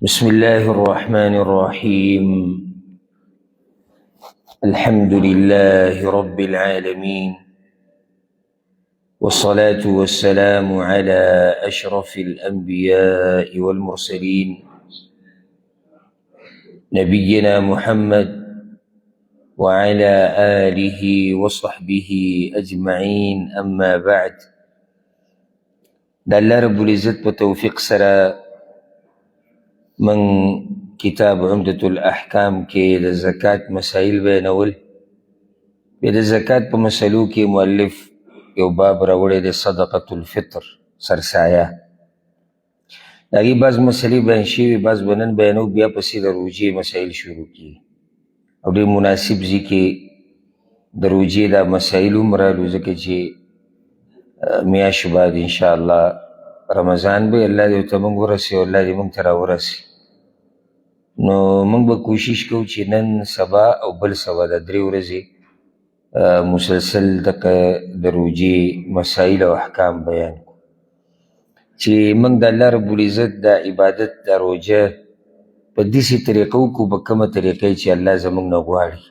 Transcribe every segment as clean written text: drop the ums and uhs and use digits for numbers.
بسم الله الرحمن الرحيم. الحمد لله رب العالمين، والصلاة والسلام على أشرف الأنبياء والمرسلين نبينا محمد وعلى آله وصحبه أجمعين. أما بعد، الله رب العزت بتوفيق سرا من کتاب عمدة الاحکام کې د زکات مسائل بیانول. بیا د زکات په مسلو کې مؤلف یو باب راوړی دی، صدقة الفطر، سرسایه. د هغې بعض مسلې بیان شوي، بعض به نن بیانو، بیا پسې د روژې مسایل شروع کړي او ډېر مناسب ځي کې د روژې دا مسایل هم رالو، ځکه چې میاشت بعد انشاءالله رمضان به الله دې ورته موږ ورسوي او الله دې موږ ته راورسوي. نو موږ به کوشش کوو چې نن، سبا او بل سبا دا 3 ورځې مسلسل د روژې مسایل او احکام بیان کړو، چې موږ د الله رب العزت د عبادت د روژه په داسې طریقه وکړو، په کومه طریقه چې الله زموږ نه غواړي،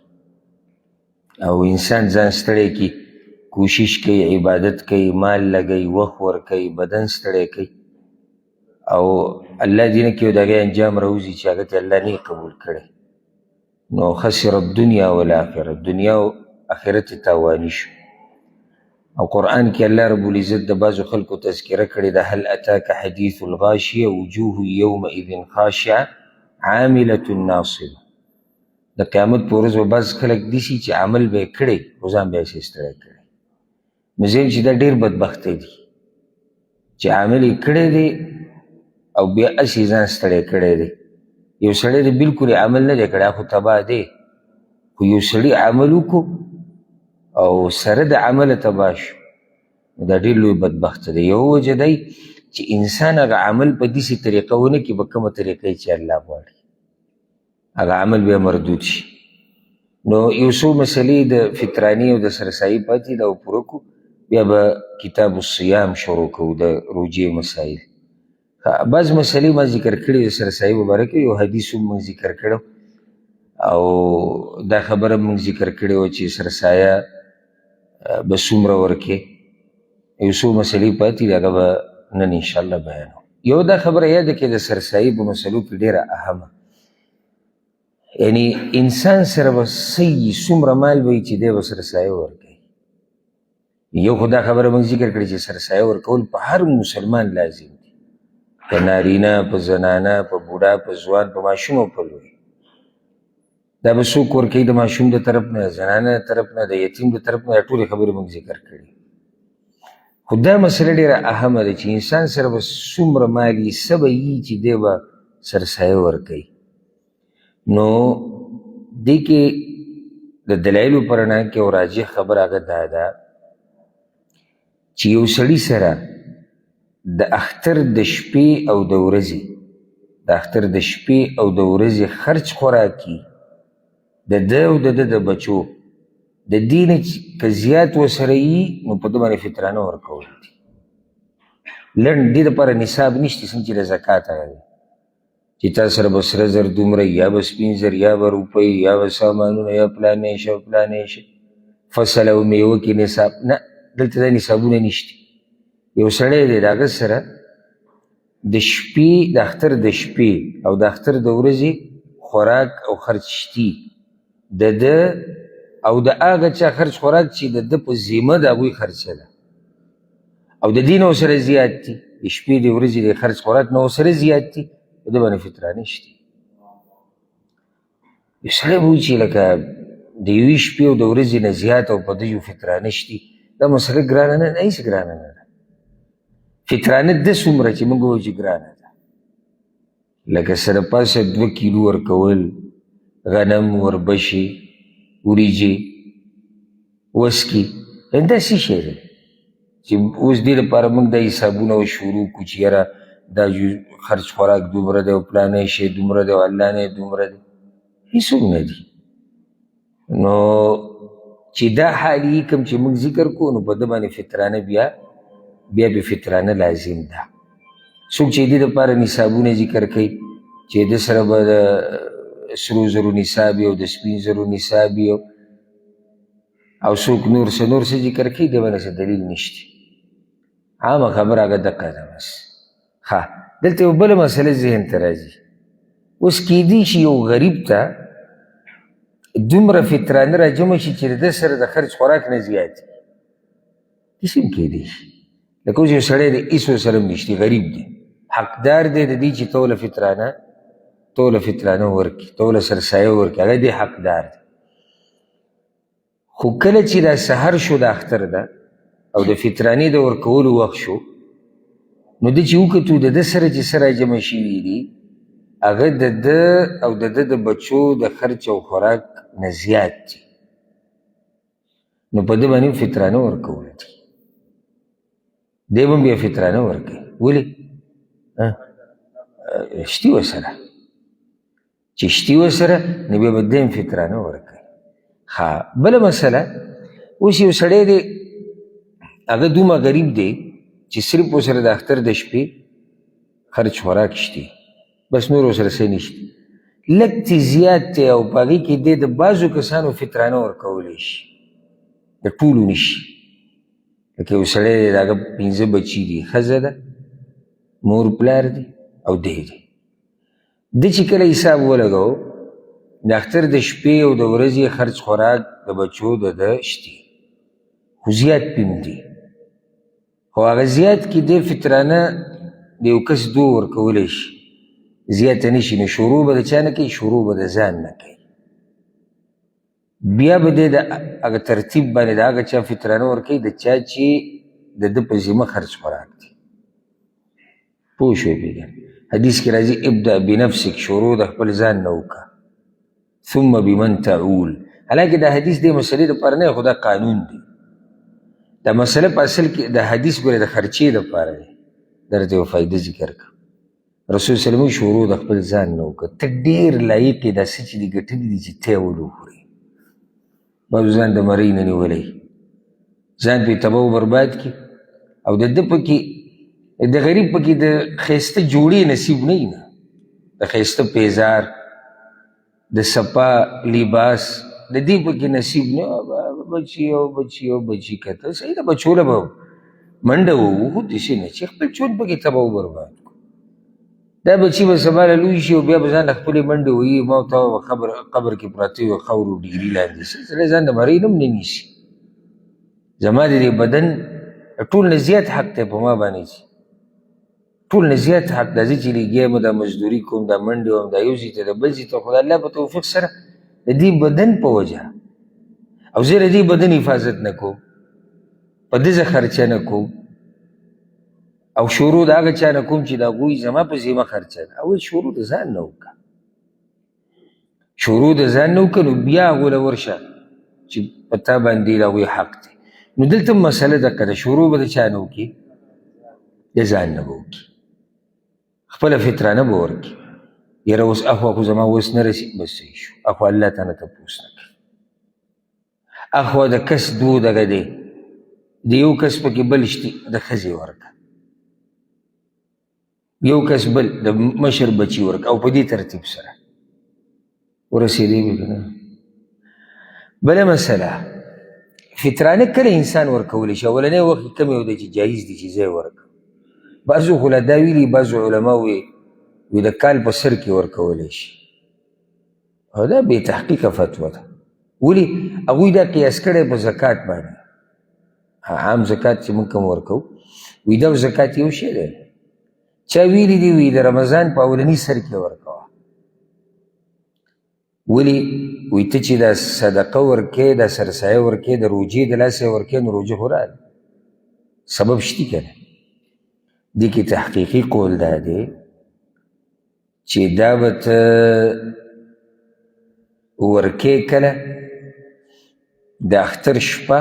او انسان ځان ستړی کړي، کوشش کوي، عبادت کوي، مال لګوي، وخت ورکوي، بدن ستړی کوي، او الله دې نه کړي د هغې انجام راوځي چې هغه ته الله نه قبول کړی، نو خسر الدنیا والآخرة، دنیا او آخرت یې تاواني شو. او قرآن کې الله رب العزت د بعضو خلکو تذکره کړې ده، هل اتاک حدیث الغاشیه وجوه یومئذ خاشعه عاملة ناصبه. د قیامت په ورځ به بعض خلک داسې چې عمل به یې کړی خو ځان به یې ستړی کړی. نو زه یم چې دا ډېر بدبختی دي چې عمل یې کړی دی او بیا هسې ځان ستړی کړی دی. یو سړی دی بلکل عمل نه دی کړی، خو تباه دی، خو یو سړي عمل وکړو او سره د عمله تباه شو، دا ډېر لوی بدبخته دی. یو وجه دی چې انسان هغه عمل په داسې طریقه ونه کړي په کومه طریقه چې الله غواړي، هغه عمل بیا مردود شي. نو یو څو مسلې د فطراني او د سرسایي پاتې ده او پوره کړو، بیا به کتاب الصیام شروع کوو، د روژې مسایل. بعض مسلې ما ذکر کړي د سرسایي مبارکه، یو حدیث هم موږ ذکر کړی او دا خبره موږ ذکر کړې وه چې سرسایه به څومره ورکې. یو څو مسلې پاتې دي، هغه به نن انشاءالله بیانو. یو دا خبره یاده کړئ د سرسایي په مسلو کې ډېره اهمه، یعنی انسان سره به څه څومره مال به وي چې دی به سرسایه ورکوي. یو خو دا خبره موږ ذکر کړې چې سرسایه ورکول په هر مسلمان لازم دي، په نارینه، په زنانه، په بوډا، په ځوان، په ماشوم او په لوی. دا به څوک ورکوي؟ د ماشوم د طرف نه، زنانه د طرف نه، د یتیم د طرف نه، دا ټولې خبرې موږ ذکر کړي. خو دا مسله ډېره اهمه ده چې انسان سره به څومره مال وي، څه به وي چې دی به سرسایه ورکوي. نو دې کې د دلایلو په رڼا کې او راجح خبره هغه دا ده چې یو سړي سره د اختر د شپې او د ورځې، د اختر د شپې او د ورځې خرچ خوراکي د ده او د ده د بچو د دې نه که زیات ورسره وي، نو په ده باندې فطرانه ورکول دي. لنډ دې دپاره نصاب نشته، څنګه چې د زکات هغه دی چې تا سره به سره زر دومره، یا به سپین زر، یا به روپۍ، یا به سامانونه، یا پلانې شه پلانې شه، فصل او میوه کې نصاب نه، دلته دا نصابونه نشته. یو سړی دی د هغه سره د شپې، د اختر د شپې او د اختر د ورځې خوراک او خرچ شتي د ده او د هغه چا خرچ خوراک چې د ده په ذمه د هغوی خرچه ده، او د دې نه ورسره زیات دي، د شپې د ورځې د خرچ خوراک نه ورسره زیات دي، په ده باندې فطرانه شتي. یو سړی به وایي چې لکه د یوې شپې او د ورځې نه زیات او په ده یو فطرانه شتي، دا مسله ګرانه نه ده، هېڅ ګرانه نه ده. فطرانه ده څومره چې موږ وایو چې ګرانه ده، لکه سره پاسه 2 کیلو ورکول، غنم، وربشې، وریجې، وسکي، دا څه شی دی چې اوس دې لپاره موږ دا حسابونه شروع کړو چې یاره دا خرچ خوراک دومره دی او پلانی شی دومره دی او علانې دومره دی، هېڅوک نه دي. نو چې دا حال یې کوم چې موږ ذکر کوو، نو په ده باندې فطرانه بیا به فطرانه لازم ده. څوک چې دې دپاره نصابونه ذکر کوي چې د سره به د سرو زرو نصاب او د سپین زرو نصاب او څوک نور څه ذکر کوي د باندې څه دلیل نشته عامه خبره هغه دقه ده بس ښه دلته یو بله مسله ذهن ته راځي اوس کیدی شي یو غریب ته دومره فطرانه راجمع شي چې د ده سره د خرڅ خوراک نه زیات وي داسې هم کیدی شي لکه اوس یو سړی دی هېڅ ورسره هم نشتي غریب دی حقدار دی د دې چې توله فطرانه ورکړي توله سرسایه ورکړي هغه دی حقدار دی خو کله چې دا سحر شو د اختر ده او د فطرانې د ورکولو وخت شو نو ده چې وکتو د ده سره چې څه راجمع شوي دي هغه د ده او د ده د بچو د خرچ او خوراک نه زیات دي نو په ده باندې هم فطرانه ورکول دي دی به هم بیا فطرانه ورکوي ولې شتي ورسره چې شتي ورسره نو بیا به دی هم فطرانه ورکوي ښه بله مسله اوس یو سړی دی هغه دومره غریب دی چې صرف ورسره د اختر د شپې خرچ خوراک شتي بس نور ورسره څه نشته لږ څه زیات دی او په هغې کې دی د بعضو کسانو فطرانه ورکولی شي د ټولو نشي لکه یو سړی دی د هغه 5 بچي دي ښځه ده مور پلار دی او دی ده چې کله حساب ولګو د اختر د شپې او د ورځې خرچ خوراک د بچو د ده شتي خو زیات پیم دي خو هغه زیات کې دی فطرانه د یو کس دو ورکولی شي زیاته نشي نو شروع به د چا نه کوي شروع به د ځان نه کوي بیا به دی د هغه ترتیب باندې د هغه چا فطرانه ورکوي د چا چې د ده په ذمه خرچ خوراک دي پوه شوی پېږم حدیث کې راځي ابدأ بنفسک شروع د خپل ځان نه وکړه ثم بمن تعول حالانکه دا حدیث دې مسلې دپاره نه خو دا قانون دی دا مسله په اصل کې د حدیث ګوره د خرچې دپاره دی درته یو فایده ذکر کړه رسول صلی الله شروع د خپل ځان نه وکړه ته ډېر لایق یې دا څه چې دي ګټلي دي چې ته یې ول وخورې بعضو ځان د مرۍ نه نیولی ځان پرې تباه و برباد کړي او د ده پکې د غریب پکې د ښایسته جوړې نصیب نه وي نه د ښایسته پیزار د سپا لباس د دې پکې نصیب نه بچي کته صحیح ده بچو له به منډه ووهو خو داسې نه چې خپل چون پکې تباه و برباد کړو دا بچي به سبا له لوی شي او بیا به ځان له خپلې منډې وهي ما ورته قبر کې پراته وي خاورو ډیګري لاندې سړی ځان د مرۍ نه هم نه نیسي زما د دې بدن ټول نه زیات حق دی په ما باندې چې ټول نه زیات حق دا زه چې لګیا یم دا مزدوري کوم دا منډې وم دا یو ځای ته د بل ځای ته خو د الله په توفیق سره د دې بدن په وجه او زه د دې بدن حفاظت نه کوم په دې زه خرچه نه کوم او شروع د هغه چا نه کوم چې د هغوی زما په ذمه خرچه ده اول شروع د ځان نه وکړه شروع د ځان نه وکړه نو بیا هغو له ورشه چې په تا باندې د هغوی حق دی نو دلته مسله دقه ده شروع به د چا نه وکړي د ځان نه به وکړي خپله فطرانه به ورکړي یاره اوس اخوا خو زما اوس نه رسي بس صحیح شو اخوا الله ته نه تپوس نه کوي اخوا د کس دو دغه دی د یو کس پکې بل شتي د ښځې ورکړه یو کس بل د مشر بچي ورکړه او په دې ترتیب سره ورسېدی به که نه بله مسله فطرانه کله انسان ورکولی شي اولنی وخت کې کم یو دی چې جایز دی چې زه یې ورکړم بعضو خو لا دا ویلي بعضو علما وی د کال په سر کې ورکولی شي او دا بې تحقیقه فتوا ده ولې هغوی دا قیاس کړی په زکات باندې عام زکات چې موږ کوم ورکوو وی دا زکات یو شی دی چا ویلی دی وی د رمضان په اولني سر کې ورکوه ولې وی ته چې دا صدقه ورکې دا سرسایه ورکې د روجې د لاسه ورکې نو روجه خو راغله سبب شتي که نه دې کې تحقیقي قول دا دی چې دا به ته ورکې کله د اختر شپه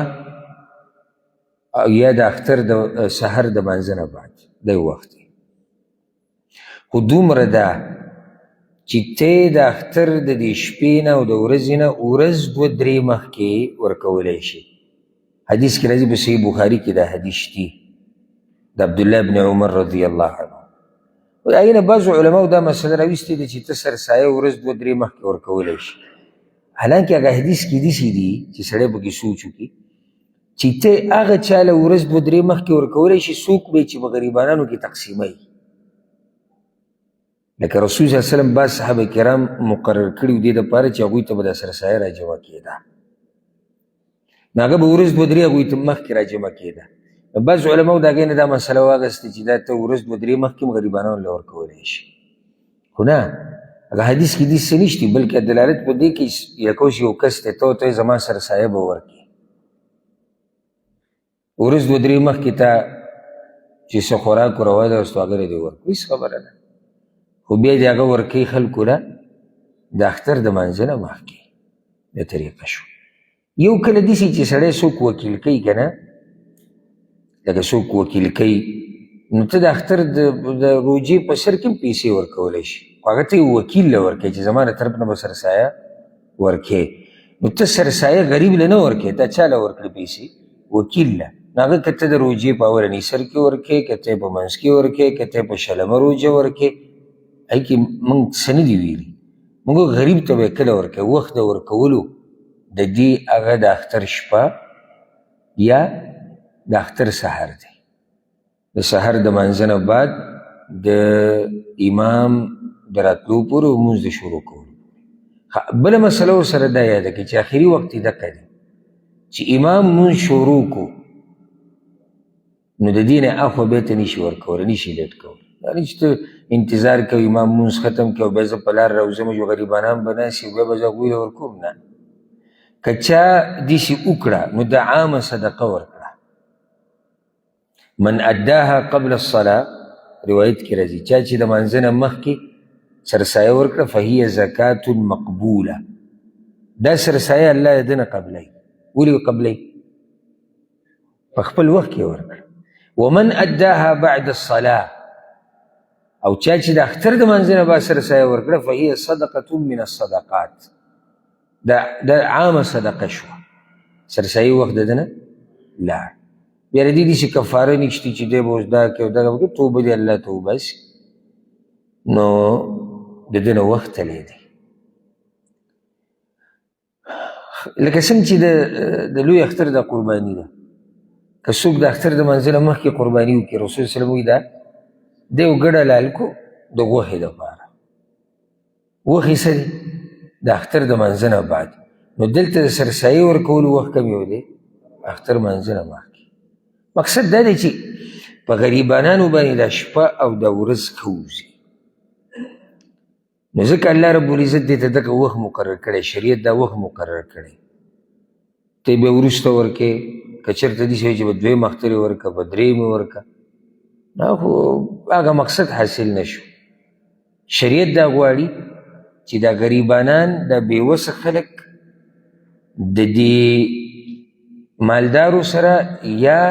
یا د اختر د سحر د مانځه نه بعد دا یو وخت دی خو دومره ده چې ته د اختر د دې شپې نه او د ورځې نه ورځ 2-3 مخکې ورکولی شي حدیث کې راځي په صحیح بخاري کې دا حدیث شتي د عبدالله بن عمر رضی الله عنه هغې نه بعضو علماو دا مسله راویستې ده چې ته سرسایه ورځ 2-3 مخکې ورکولی شي. حالانکې هغه حدیث کې داسې دي چې سړی پکې سوچ وکړي چې ته هغه چا له ورځ 2-3 مخکې ورکولی شي، څوک به چې په غریبانانو کې تقسیموي. لکه رسول صلی الله علیه وسلم بعض صحابه کرام مقرر کړي دې دپاره چې هغوی ته به دا سرسایه راجمع کېده، نو هغه به ورځ 2-3 هغوی ته مخکې راجمع کېده. بعض علماو د هغې نه دا مسله واخیستې چې دا ته ورځ 2-3 مخکې هم غریبانانو له ورکولی شي. خو نه، هغه حدیث کې داسې څه نشته، بلکې دلالت په دې کې یو کس دی ته ورته زما سرسایه به ورکړي، ورځ 2-3 مخکې ته چې څه خوراک روا ده استواګره دې ورکړو، هېڅ خبره ده. خو بیا دې هغه ورکوي خلکو له د اختر د مانځه نه مخکې. دا طریقه شو. یو کله داسې چې سړی څوک وکیل کوي که نه، لکه څوک وکیل کوي، نو ته د اختر د روجې په سر کې هم پیسې ورکولی شي، خو هغه ته یو وکیل له ورکوي چې زما د طرف نه به سرسایه ورکوې. نو ته سرسایه غریب له نه ورکوې، ته چا له ورکړې پیسې؟ وکیل له. نو هغه که ته د روجې په اولني سر کې ورکوې، که ته په منځ کې ورکوې، که ته په شلمه روجه ورکوې، هغې کې موږ څه نه دي ویلي. موږ غریب ته به یې کله ورکوې؟ وخت د ورکولو د دې هغه د اختر شپه یا د اختر سحر دی. د سحر د مانځه نه بعد د امام د راتلو پورې لمونځ د شروع کولو. بله مسله ورسره دا یاده کړئ چې آخري وخت یې دقه دی چې امام لمونځ شروع کو، نو د دې نه اخوا بیا ته نشي ورکولی، نشي لیټ کولی. دا نه چې ته انتظار کوي امام لمونځ ختم کړي او بیا زه په لار راوځم چې غریبانان به ناست وي، بیا به زه هغوی له ورکوم. نه، که چا داسې وکړه نو د عامه صدقه ورکړه. من اداها قبل الصلاة روایت کې راځي، چا چې د مانځه نه مخکې سرسایه ورکړه فهي زکات مقبوله، دا سرسایه الله د ده نه قبلوي. ولې قبلوي؟ په خپل وخت کې ورکړه. ومن اداها بعد الصلاة، او چا چې د اختر د مانځه نه بعد سرسایه ورکړه فهي صدقة من الصدقات، دا عامه صدقه شوه، سرسایي وخت د ده نه لاړ. بیا د دې داسې کفاره نشته چې دی به اوس دا کوي او دغه وکړي، توبه دې الله ته وباسي، نو د ده نه وخت تللی دی. لکه څنګه چې د لوی اختر د قرباني ده، که څوک د اختر د منځه نه مخکې قرباني وکړي، رسول صلی الله علیه وسلم وایي دا دی یو ګډ حلال کو د غوښې دپاره. غوښې څه دي؟ د اختر د منځه نه بعد. نو دلته د سرسایي ورکولو وخت کم یو دی؟ اختر منځه نه مخکې. مقصد دا دی چې په غریبانانو باندې دا شپه او دا ورځ کوزي. نو ځکه الله رب العزت دې ته دغه وخت مقرر کړی، شریعت دا وخت مقرر کړی. ته بیا وروسته ورکې، که چېرته داسې وي چې په 2 اختر یې ورکه، په 3 یې ورکه، نو خو هغه مقصد حاصل نه شو. شریعت دا غواړي چې دا غریبانان، دا بېوسه خلک د دې مالدارو سره یا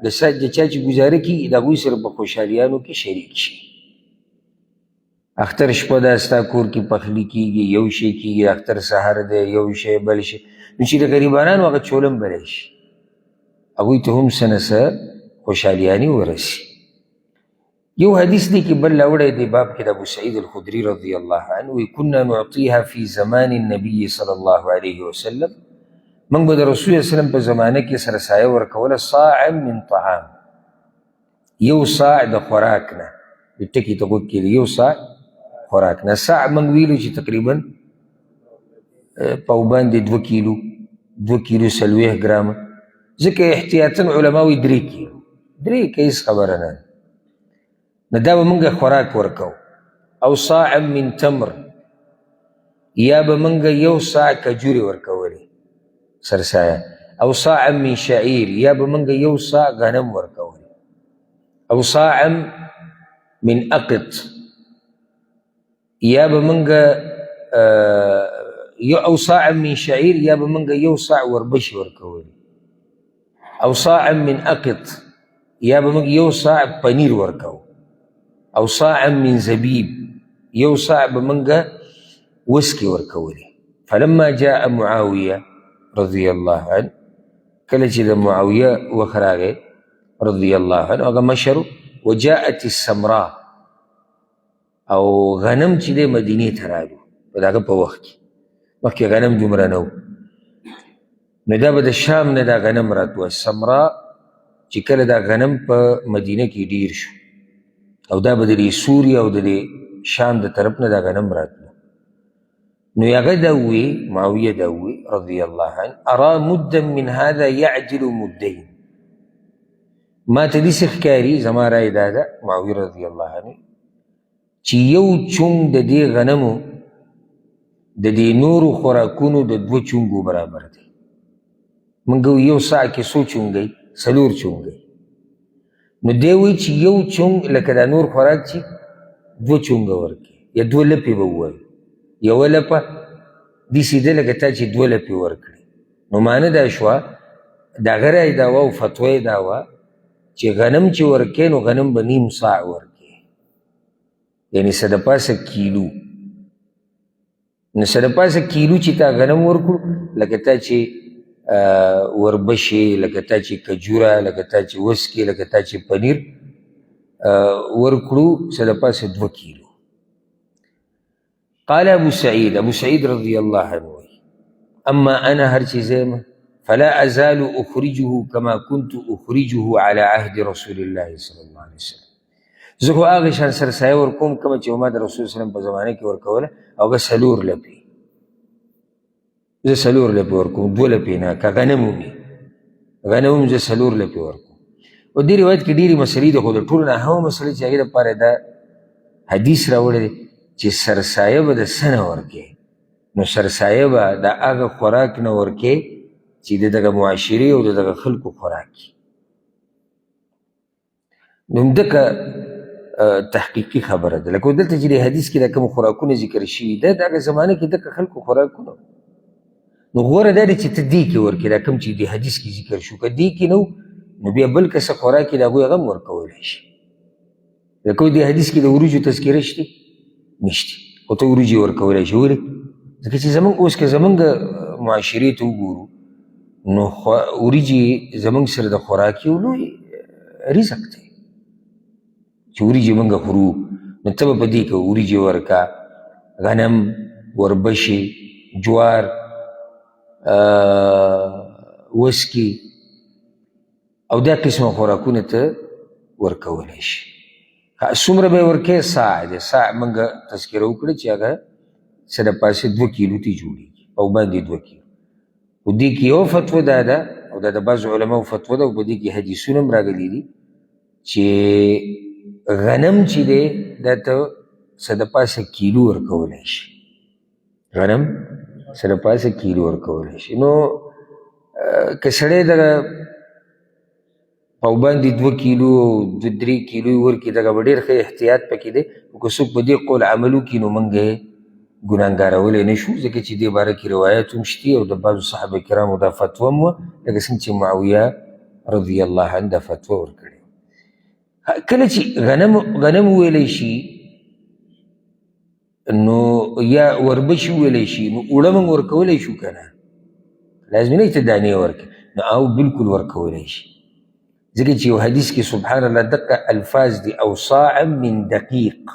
د چا چې ګزاره کېږي د هغوی سره په خوشحالیانو کې شریک شي. اختر شپه ده ستا کور کې پخلی کېږي، یو شی کېږي، اختر سحر دی یو شی بل شی، نو چې د غریبانانو هغه چولم بلی شي، هغوی ته هم څه نه څه خوشحالیانې ورسي. یو حدیث دی کې بل راوړی دی باب کې د ابو سعید الخدري رضی الله عنه وی كنا نعطيها في زمان النبي صلی الله علیه وسلم، موږ به د رسول صلی الله علیه وسلم په زمانه کې سرسایه ورکوله صاعا من طعام، یو صاع د خوراک نه، د ټکي ته غوږ کېږي، یو صاع خوراک نه. صاع موږ ویلو چې تقریبا په باندې 2 کیلو 40 ګرامه، ځکه احتیاطاً علما وایي 3 کیلو، 3 که هېڅ خبره نه. نو دا به موږ خوراک ورکو. او صاعا من تمر، یا به موږ یو صاع کجورې ورکولې سرسایه. او صاعا من شعیر، یا به موږ یو صاع غنم ورکولې. او صاعا من اقط، یا به موږ او صاعا من شعیر، یا به موږ یو صاع وربشې ورکولې. او صاعا من اقط، یا به موږ یو صاع پنیر ورکو. او صاعا من زبیب، یو صاع به موږ وسکې ورکولې. فلما جاء معاویه رضی الله عنه، کله چې د معاویه وخت راغی رضی الله عنه، هغه مشر، وجاءت السمراء، او غنم چې دی مدینې ته رالو په دغه په وخت کې مخکې غنم دومره نه و نو دا به د شام نه دا غنم راتلو سمرا چې کله دا غنم په مدینه کې ډیر شو او دا به د سوریه او د شام د طرف نه دا غنم راتلو نو هغه دا ووی معاویه دا ووی رضی الله عنه ارا مدا من هذا يعدل مدین ما ته داسې ښکاري زما رای دا ده معاویه رضی الله عنه چې یو چونګ د دې غنمو د دې نورو خوراکونو د 2 چونګو برابر دی موږ یو ساعه کې څو چونګی 4 چونګی نو دی وایي چې یو چونګ لکه دا نور خوراک چې 2 چونګه ورکړي یا 2 لپې به ووایو یوه لپه داسې ده لکه تا چې 2 لپې ورکړي نو معنی دا شوه د هغه رای دا وه او فتوه یې دا وه چې غنم چې ورکې نو غنم به نیم ساع ورکې یعنې څه د پاسه کیلو نو څه د پاسه کیلو چې تا غنم ورکړو لکه تا چې وربشې لکه تا چې کجوره لکه تا چې وسکې لکه تا چې پنیر ورکړو څه د پاسه 2 کیلو قال ابو سعيد رضي الله عنه اما انا هر چې زیمه فلا ازال اخرجه كما كنت اخرجه على عهد رسول الله صلى الله عليه وسلم زه خو هغه شان سرسایه ورکوم کومه چې ما د رسول صلی الله علیه وسلم په زمانه کې ورکوله او هغه 4 لپې زه 4 لپې ورکوم 2 لپې نه که غنم وي غنم زه 4 لپې ورکوم او دې روایت کې ډېرې مسلې دي خو د ټولو نه اهمه مسله چې هغې دپاره دا حدیث راوړی دی چې سرسایه به د څه نه ورکې نو سرسایه به د هغه خوراک نه ورکې چې د دغه معاشرې او د دغه خلکو خوراک نو همدغه تحقیقي خبره ده لکه دلته چې د حدیث کې د کوم خوراکونه ذکر شوي ده د هغه زمانه کې دغه خلکو خوراکونه نو غوره دا دی چې ته دې کې ورکې دا کوم چې د حدیث کې ذکر شو که دې کې نه نو بیا بل که څه خوراک یې د هغوی هغه هم ورکولی شي لکه د حدیث کې د وریجو تذکره شته نشته خو ته وریجې ورکولی شي ولې ځکه چې زمونږ اوس که زمونږ معاشرې ته وګورو نو وریجې زمونږ سره د خوراک یو لوی رزق دی چې وریجې موږ خورو نو ته به په دې کې وریجې ورکه غنم وربشې جوار وسکي او دا قسمه خوراکونه ته ورکولی شي څومره به یې ورکې ساع دی ساع موږ تذکره وکړه چې هغه څه د پاسې 2 کیلو ته جوړېږي او باندې 2 کیلو په دې کې یو فتوه دا ده او دا د بعضو علماو فتوه ده او په دې کې حدیثونه هم راغلي دي چې غنم چې دی دا ته څه د پاسه کیلو ورکولی شي غنم څه د پاسه کیلو ورکولی شي نو که سړی دغه او باندې 2 کیلو او 2-3 کیلو ورکړي دغه به ډېر ښه احتیاط پکې دی خو که څوک په دې قول عمل وکړي نو موږ یې ګناهګارولی نه شو ځکه چې دې باره کې روایت هم شتي او د بعضو صحابه کرامو دا فتوه هم وه لکه څنګه چې معاویه رضی الله عنه دا فتوه ورکړې کله چې غنم وویلی شي نو یا وربشي وویلی شي نو اوړه موږ ورکولی شو که نه لازمي نه چې دانې ورکړي نو او بالکل ورکولی شي ځکه چې یو حدیث کې سبحان الله دقه الفاظ دي او صاع من دقیق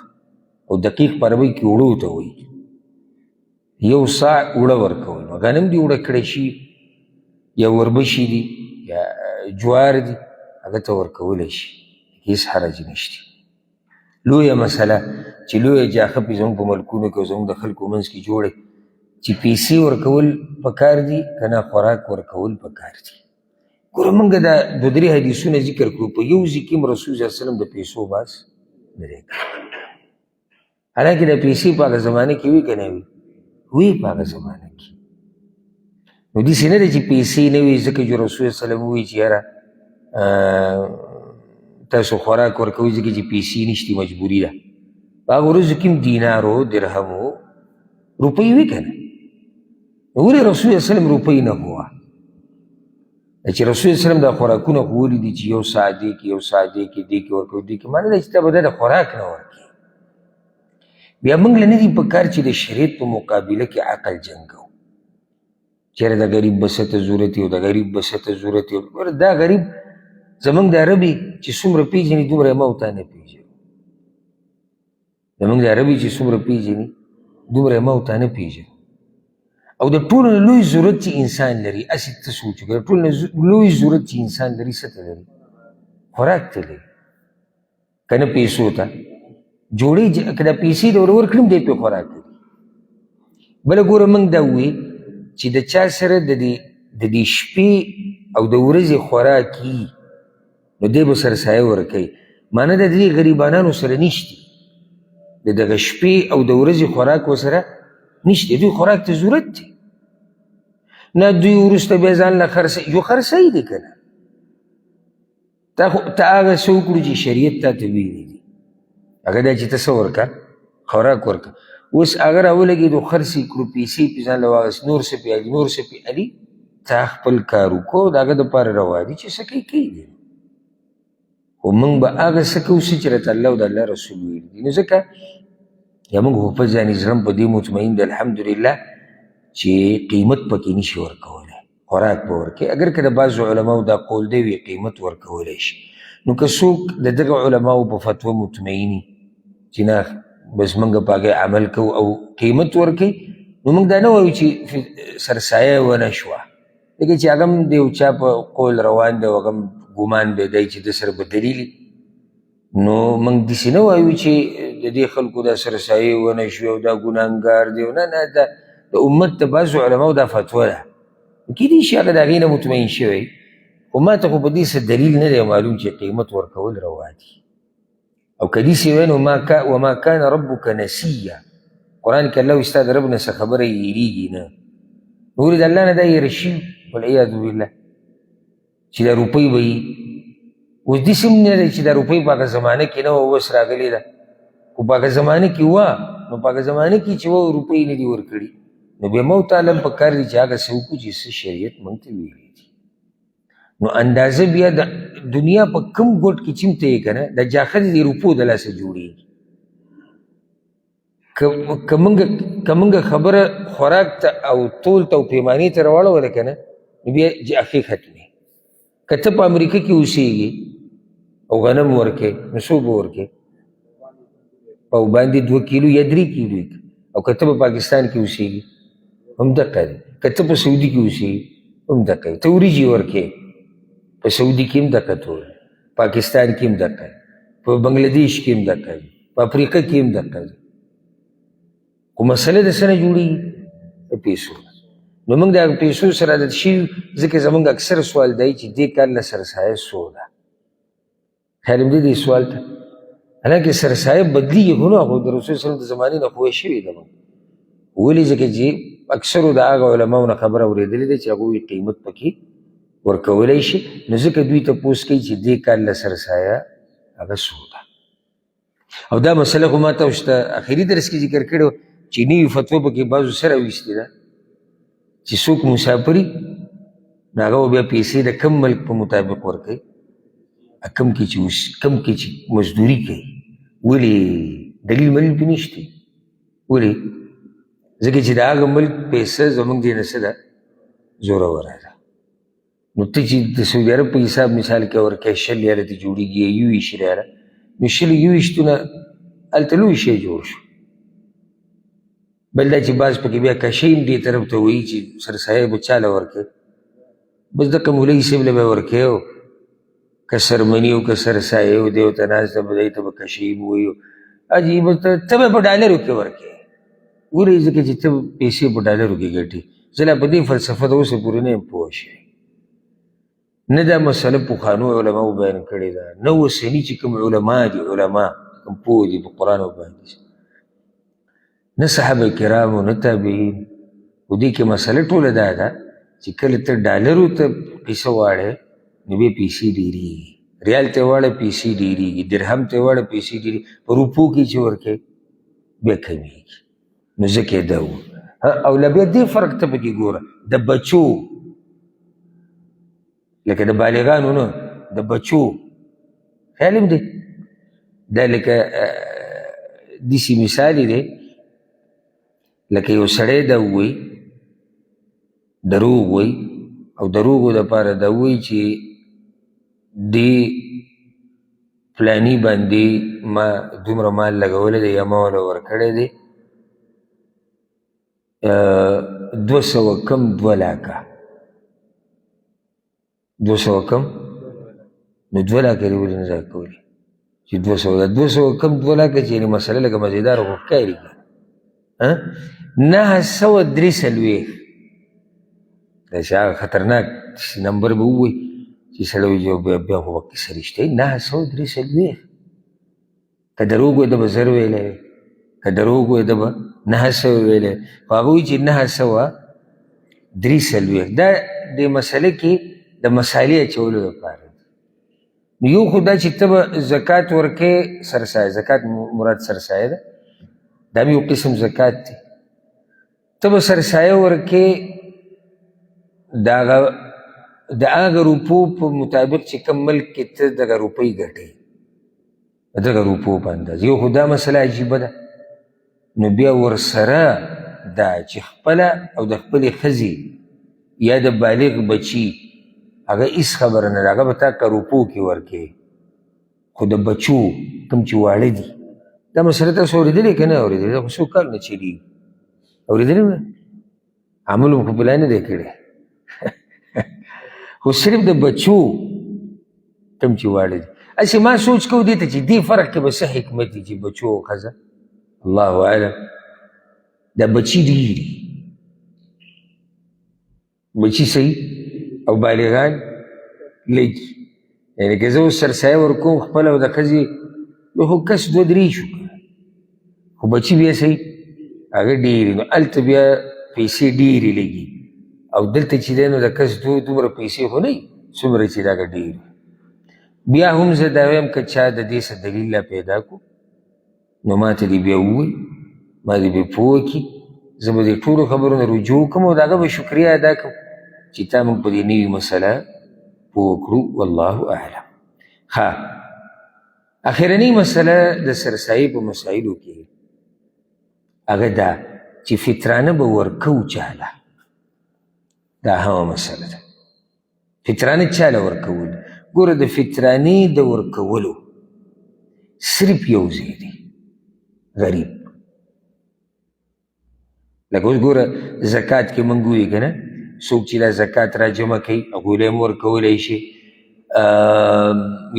او دقیق په عربۍ کې اوړو ته وایي یو صاع اوړه ورکول نو غنم دي اوړه کړی شي یا وربشي دي یا جوار دي هغه ته ورکولی شي هېڅ حرج نشته لویه مسله چې لویه جاخه پې زموږ په ملکونو کې او زموږ د خلکو منځ کې جوړې چې پیسې ورکول پکار دي که نه خوراک ورکول پکار دي ګوره موږ دا 2-3 حدیثونه ذکر کړو په یو ځای کې هم رسول صلی الله علیه وسلم د پیسو باس نه دی کړی حالانکې د پیسې په هغه زمانه کې وي که نه وي وي په هغه زمانه کې نو داسې نه دی چې پیسې نه وي ځکه چې رسول صلی الله علیه وسلم ووایي چې یاره تاسو خوراک ورکوئ ځکه چې پیسې نشتي مجبوري ده په هغه ورځو کې هم دینارو درهمو روپۍ وي که نه نو ولې رسول صلی الله علیه وسلم روپۍ نه هوه چې رسول صلی الله علیه وسلم دا خوراکونه خو ولي دي چې یو ساعت دی کې یو ساعت دی کې دې کې ورکوي دې کې معنی دا چې ته به د خوراک نه ورکوي بیا موږ له نه دي په کار چې د شریعت په مقابله کې عقل جنګو چېرې د غریب به څه ته ضرورت وي او د غریب به څه ته ضرورت وي دا غریب زمونږ د عربي چې څومره پېژني دومره ما او تا نه پېژني زموږ د عربي چې څومره پیژني دومره ما ورته نه پیژني. او د ټولو نه لوی ضرورت چې انسان لري، هسې ته سوچ وکړه، د ټولو نه لوی ضرورت چې انسان لري څه ته لري؟ خوراک ته لري، که نه پیسو ته. جوړې که دا پیسې د ور ورکړم دی پې خوراک لري. بله ګوره موږ دا ووایي چې د چا سره د دې شپې او د ورځې خوراک وي نو دی به سره سایه ورکوي. معنی د دې غریبانانو سره نشته، د دغه شپې او د ورځې خوراک ورسره نشته، دوی خوراک ته ضرورت دی. نه دوی وروسته بیا ځان له خرڅوي، یو خرڅوي دی که نه. ته هغه څه وکړو چې شریعت تا ته ویلي دي، هغه دا چې ته څه ورکړه؟ خوراک ورکړه. اوس هغه راولګېدو خرڅ یې کړو، پیسې پې ځان له واخېست، نور څه پې علي، نور څه پې علي. تا خپل کار وکړو، د هغه دپاره روا دي چې څه کوي کوي دی. خو موږ به هغه څه کوو څه چې راته الله او د الله رسول ویلي دي. نو ځکه یا موږ خو په ځانې زړه په دې مطمئن دی الحمدلله چې قیمت پکې نشي ورکولی، خوراک به ورکوي. اگر که د بعضو علماو دا قول دی وي قیمت ورکولی شي، نو که څوک د دغه علماو په فتوه مطمئني چې نه بس موږ په هغې عمل کوو او قیمت ورکوي، نو موږ دا نه وایو چې سرسایه ونه شوه. لکه چې هغه هم د یو چا په قول روان دی او هغه هم ګمان به دی چې د سره به دلیل، نو موږ داسې نه وایو چې د دې خلکو دا سرسایې ونه شوې او دا ګناهګار دی. نه نه، دا د امت د بعضو علماو دا فتوه ده، کیدای شي هغه د هغې نه مطمئن شوی، خو ما ته خو په دې څه دلیل نه دی معلوم چې قیمت ورکول روا دي. او که داسې وی نو وما کان ربک نسیه، قرآن کې الله وایي ستا د رب نه څه خبره هېرېږي نه. نو ولې د الله نه دا هېره شي والعیاذ بالله چې دا روپۍ به وي. اوس داسې هم نه دی چې دا روپۍ په هغه زمانه کې نه وه، اوس راغلې ده. خو په هغه زمانه کې وه، نو په هغه زمانه کې چې وه روپۍ نه دي ورکړي، نو بیا موږ ته هم په کار دي چې هغه څه وکړو چې څه شریعت موږ ته ویلي دي. نو اندازه بیا د دنیا په کوم ګوټ کې چې هم ته یې که نه د جاخر د روپو د لاسه جوړېږي. که موږ خبره خوراک ته او تول ته او پیمانې ته راواړوله که نه نو بیا جاخې ختمې. که ته په امریکا کې اوسېږي او غنم ورکې نو څو به ورکې؟ په باندې 2 کیلو یا 3 کیلو. او که ته په پاکستان کې اوسېږي هم دقه دی، که ته په سعودي کې اوسېږي هم دقه دی. ته وریجې ورکې په سعودي کې هم دقه تول، پاکستان کې هم دقه، په بنګلادیش کې هم دقه دی، په افریقا کې هم دقه دی. خو مسله د څه نه جوړېږي؟ د پیسو. نو موږ د هغه پیسو سره عادت شوي، ځکه زموږ اکثر سوال دی چې دې کار له سرسایه څو ده. خیال هم دی دې سوال ته، حالانکه سرسایه بدلېږي خو نه، خو د رسول صلی الله د زمانې نه خو شوې ده. ولې؟ ځکه چې اکثرو د هغه علماو نه خبره اورېدلې ده چې هغوی قیمت پکې ورکولی شي، نو ځکه دوی تپوس کوي چې دې کار له سرسایه هغه څو ده. او دا مسله خو ما تاسو ته اخري درس کې ذکر کړی چې نوي فتوا پکې بعضو سره ویستې ده چې څوک مسافري نو هغه بیا پیسې د کم ملک په مطابق ورکوي، کم کې چې مزدوري کوي. ولې؟ دلیل ملیل پې نشته. ولې؟ ځکه چې د هغه ملک پیسه زموږ دې نه څه ده؟ زوروره ده. نو ته چې د سعودي عرب په حساب مثال کې ورکوې 20 ریاله ته جوړېږي یا 21 ریاله، نو 21 هلته لوی شی جوړ شو. بل دا چې بعض پکې بیا کشۍ هم دې طرف ته وایي چې سرسایه به چاله ورکوې، بس دقه مولوي صاحب له به یې ورکوې، او که سرمني او که سرسایه او دی ورته ناسته به دی ته به کشۍ به وایي عجیبه. ته به په ډالرو کې ورکوې. ولې؟ ځکه چې ته پیسې په ډالرو کې ګټې. زه لا په دې فلسفه د اوسه پورې نه یم پوه شوی. نه دا مسله پخوانو علماو بیان کړې ده، نه اوسني چې کوم علما دي، علما کوم پوه دي په قرآن باندې، نه صحابه کرامو نه تابعین. خو دې کې مسله ټوله دا ده چې کله ته ډالرو ته پیسه واړې نو بیا پیسې ډېرېږي، ریال ته واړه پیسې ډېرېږي، درهم ته واړه پیسې ډېرېږي، په روپو کې چې ورکوې بیا کمېږي. نو ځکه دا و. او له بیا دې فرق ته پکې ګوره، د بچو لکه د بالغانو نه، د بچو خیال هم دی. دا لکه داسې مثال دی لکه یو سړی دا ووایي دروغ وایي، او دروغو دپاره دا وایي چې دې فلانی باندې ما دومره مال لګولی دی یا ما وله ورکړی دی 200 کم 2 لاکه 200 کم نو 2 لاکه دې ولې نه دا کولی چې 200 کم 2 لاکه چې یعنې مسله لکه مزیداره خو ښکاري که 943 داسې هغه خطرناک نمبر به ووایي چې سړی وایي بیا خو به کیسه رښتیا 943 که دروغ وایي ده به 0 ویلی وی که دروغ وایي ده به 900 ویلی خو هغه وایي چې 943 دا د مسله کې د مسالې اچولو دپاره نو یو خو دا چې ته به زکات ورکې سرسایه زکات مراد سرسایه ده دا هم یو قسم زکات دی ته به سرسایه ورکې د هغه روپو په مطابق چې کوم ملک کې ته دغه روپۍ ګټې دغه روپو په اندازه یو خو دا مسله عجیبه ده نو بیا ورسره دا چې خپله او د خپلې ښځې یا د بالغ بچي هغه هېڅ خبره نه ده هغه به تا که روپو کې ورکې خو د بچو کوم چې واړه دي دا مسله تاسو اورېدلې که نه اورېدلې دا خو څو کال نه چلېږي اورېدلې نه عمل خو بلا نه دی کړی خو صرف د بچو کوم چې واړه دي هسې ما سوچ کوو دې ته چې دې فرق کې به څه حکمت دي چې بچو او ښځه الله اعلم دا بچي ډېري بچي صحیح او بالغان لږي یعنې که زه اوس سرسایه ورکوم خپله او د ښځې یو خو کس 2-3 شو خو بچي بیا صحیح هغه ډېرې نو هلته بیا پیسې ډېرې لګي او دلته چې دی نو د کس دومره پیسې خو نه وي څومره چې دغه ډېر بیا هم زه دا وایم که چا د دې څه دلیل لا پیدا کړو نو ما ته دې بیا ووایي ما دې بیا پوه کړي زه به دې ټولو خبرو نه رجوع کوم او د هغه به شکریه ادا کوم چې تا موږ په دې نوي مسله پوه کړو والله اعلم ښه اخرنۍ مسله د سرسایي په مسایلو کې هغه دا چې فطرانه به ورکو چاله دا همه مسله ده فطرانه چاله ورکول ګوره د فطرانې د ورکولو صرف یو ځای دی غریب لکه اوس ګوره زکات کې موږ وایو که نه څوک چې دا زکات را جمع کوي هغوی له هم ورکولی شي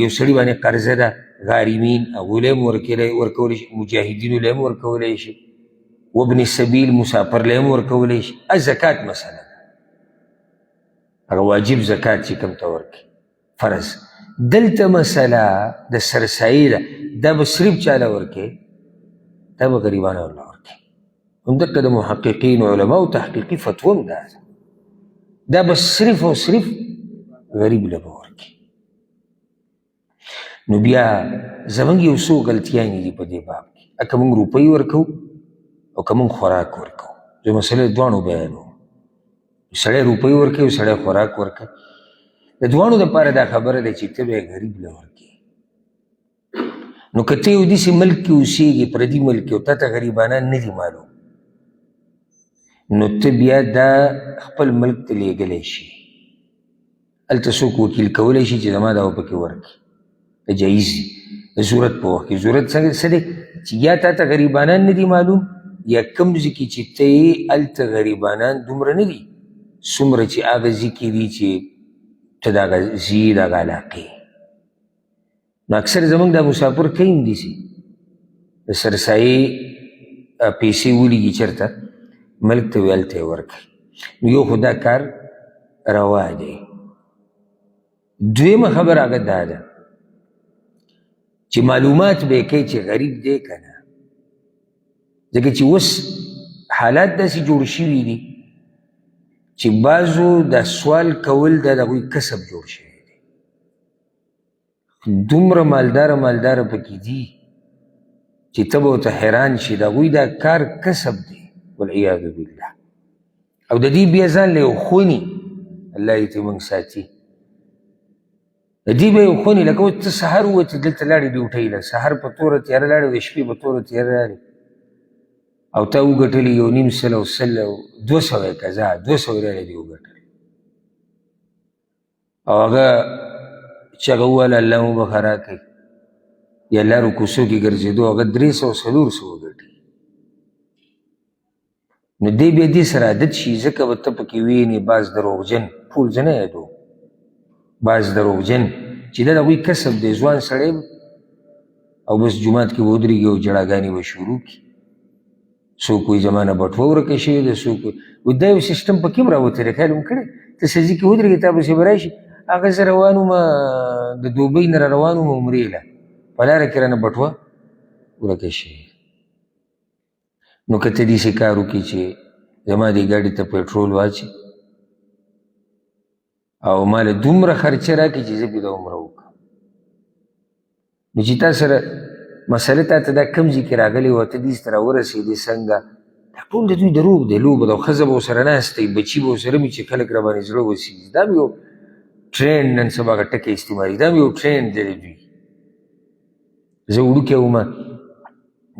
یو سړي باندې قرضه ده غارمین هغوی له هم ورکولی شي مجاهدینو له هم ورکولی شي وابن السبیل مسافر له هم ورکولی شي زکات مسله ده هغه واجب زکات چې کوم ته ورکړي فرض دلته مسله د سرسایي ده دا به صرف چاله ورکړي دا به غریبانو له ورکړي همدقه د محققین علماو تحقیقي فتوا هم دا ده دا به صرف او صرف غریب له به ورکړي نو بیا زموږ یو څو غلطیانې دي په دې باب کې که موږ روپۍ ورکوو او که موږ خوراک ورکوو زه مسلې دواړو بیانوم سړی روپۍ ورکوي او سړی خوراک ورکوي د دواړو دپاره دا خبره ده چې ته به یې غریب له ورکوي نو که ته یو داسې ملک کې اوسېږي پردي ملک کې او تا ته غریبانان نه دي معلوم نو ته بیا دا خپل ملک ته لیږلی شي هلته څوک وکیل کولی شي چې زما دا پکې ورکړي دا جایز دي د ضرورت په وخت کې ضرورت څه دی چې یا تا ته غریبانان نه دي معلوم یا کوم ځای کې چې ته یې هلته غریبانان دومره نه دي څومره چې هغه ځای کې دي چې ته دغه ځي دغه علاقې نو اکثر زموږ دا مسافر کوي هم داسې د سرسایې پیسې ولیږي چېرته ملک ته وي هلته یې ورکوي نو یو خو دا کار روا دی دویمه خبره هغه دا ده چې معلومات به یې کوي چې غریب دی که نه ځکه چې اوس حالات داسې جوړ شوي دي چې بعضو دا سوال کول دا د هغوی کسب جوړ شوی دی دومره مالداره پکې دي چې ته به ورته حیران شي د هغوی دا کار کسب دی والعیاذ بالله او د دې بیا ځان له یو خوني الله دې ته موږ ساتي د دې به یو خوني لکه اوس ته سهار ووتې دلته لاړې ډیوټۍ له سهار په توره تیاره لاړې د شپې په توره تیاره لاړې او تا وګټلې 1.5 او 200 یې که 200 ریاله دې وګټلې او هغه چې هغه وویل الله مو بخه راکوي یا لارو کوڅو کې ګرځېدو هغه 300-400 ګټي. نو دی بیا دې سره عادت شي، ځکه به ته پکې وینې بعض دروغجن، ټول زه نه یادو، بعض دروغجن چې دا د هغوی کسب دی، ځوان سړی او بس جومات کې به ودرېږي او جړاګانې به شروع کړي. څوک وایي زما نه بټوه ورکه شوې ده، څوک وایي دا یو سیسټم پکې هم راوتی دی، خیال هم کړی ته سجي کې ودرېږې تا پسې به راشي هغه زه روان ومه د دوبۍ نه را روان ومه عمرې له، په لاره کې رانه بټوه ورکه شوې. نو که ته داسې کار وکړې چې زما دې ګاډي ته پېټرول واچي او ما له دومره خرچه راکړي چې زه پرې د عمره وکړم، نو چې تا سره مسله تا ته دا کوم ځای کې راغلی وه، ته دېس ته راورسېدې څنګه، دا ټول د دوی دروغ دی، لوبه ده. او ښځه به ورسره ناسته وي، بچي به ورسره وي چې خلک را باندې زړه وسېږي. دا مې یو ټرینډ نن سبا هغه ټکی استعمالي، دا مې یو ټرینډ دی د دوی. زه وړوکی ومه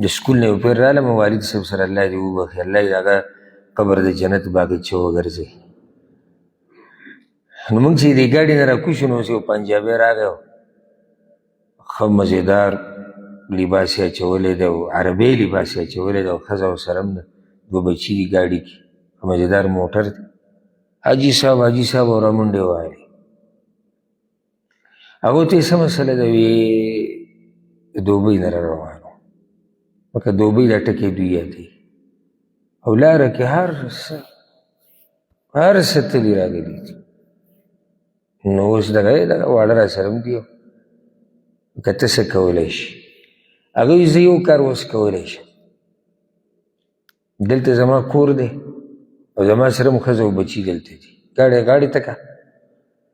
د سکول نه یو پیر رالم، والد صاحب سره الله دې وبخښي، الله یې هغه قبر د جنت باغچه وګرځوي. نو موږ چې دې ګاډي نه راکوز شو نو اوس یو پنجابی راغی، ښه مزېدار لباس یې اچولی دی او عربی لباس یې اچولی دی او ښځه ورسره هم ده، دوه بچي دي ګاډي کې، ښه مزېدار موټر دی. حاجي صاحب حاجي صاحب او رامنډې وهلې. هغو ته یې څه مسله ده، وی د دوبۍ نه را روان وو، لکه دوبۍ دا ټکي دوی یادوي او لاره کې هر څه تلي راغلي دي. نو اوس دغه واړه را سره هم دي، که ته څه کولی شي. هغه وایي زه یو کار اوس کولی شم، دلته زما کور دی او زما سره هم ښځه او بچي دلته دي، غاړې ته که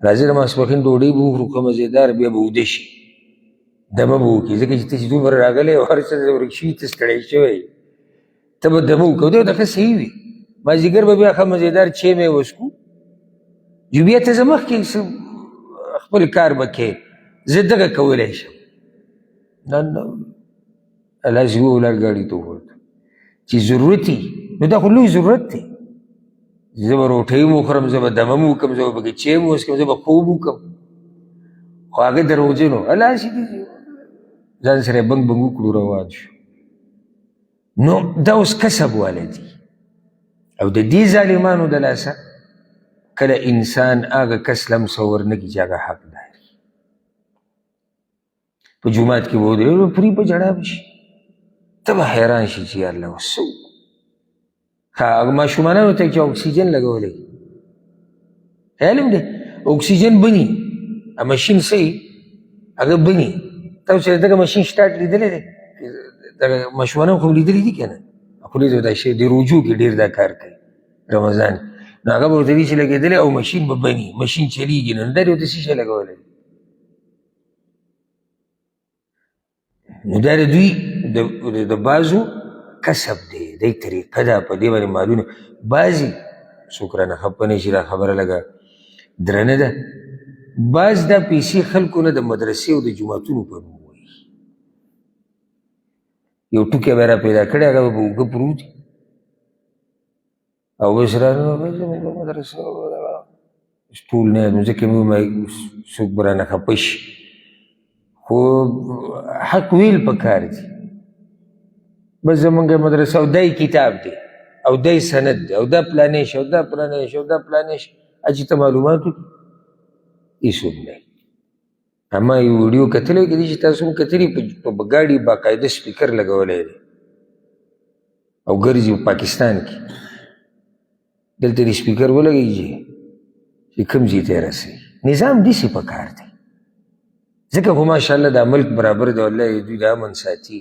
راځي د ماسپښین ډوډۍ به وخورو ښه مزېدار، بیا به وده شي، دمه به وکړي، ځکه چې ته چې دومره راغلی او هر څه دې ورک شوي، ته ستړی شوی، ته به دمه وکړو. دا دغه صحیح وي، مازدیګر به بیا ښه مزېدار چای مې وڅښو، جو بیا ته زه مخکې خپل کار به کوې، زه دغه کولی شم. نه الله چې ولاړ ګاډي ته ووت چې ضرورت وي، نو دا خو لوی ضرورت دی. زه به روټۍ هم وخورم، زه به دمه م وکړم، زه به پکې چای م وڅښم، زه به خوب وکړم، خو هغه دروغجن و. الله چې ځان سره یې بنګ بنګ وکړو روان شو. نو دا اوس کسب والا دي او د دې ظالمانو د لاسه کله انسان هغه کس لمسه ورنکړي چې هغه حقدار وي. په جومات کې به ودرېږي پرې په ژړا به شي، ته به حیران شي چې یالله اوس څه وکړو. هغه ماشومانانو ته چې اکسیجن لګولی، خیال هم دی اکسیجن بني، ماشین څه وي هغه بني. تاسو چې دغه ماشین سټارټ لیدلی دی، دغه ماشومانان خو لیدلی دي که نه، خو لیدلی دا شی د رجوع کې ډېر دا کار کوي رمضان، نو هغه به ورته وي چې لګېدلی او ماشین به بني، ماشین چلیږي، نو دا دې ورته څه شی لګولی. نو دا د دوی د بعضو کسب دی، دی طریقه ده، په دې باندې مالونه. بعضې څوک رانه خفه نه شي، دا خبره لږه درنه ده، بعض دا پیسې خلکو نه د مدرسې او د جوماتونو په نوم وایي. یو ټوکی به یې را پیدا کړی، هغه به اوږه پروت وي او بس رانه زموږ مدرسه ټول نه یادوم، ځکه مې ووایم څوک به رانه خفه شي، خو حق ویل پکار دي. بس زمونږ مدرسه او دای کتاب دی او دای سند دی او دا پلانې شي او دا پلانې شي او دا پلانې شي، چې ته معلومات وکړي هېڅوک نه. اما یو ویډیو کتلی کېدای شي تاسو هم کتلي، په ګاډي باقاعده سپیکر لګولی دی او ګرځي په پاکستان کې، دلته دې سپیکر ولګېږي چې کوم ځای ته یې رسوي. نظام داسې پکار دی، ځکه خو ماشاءالله دا ملک برابر دی، والله دوی د امن ساتي.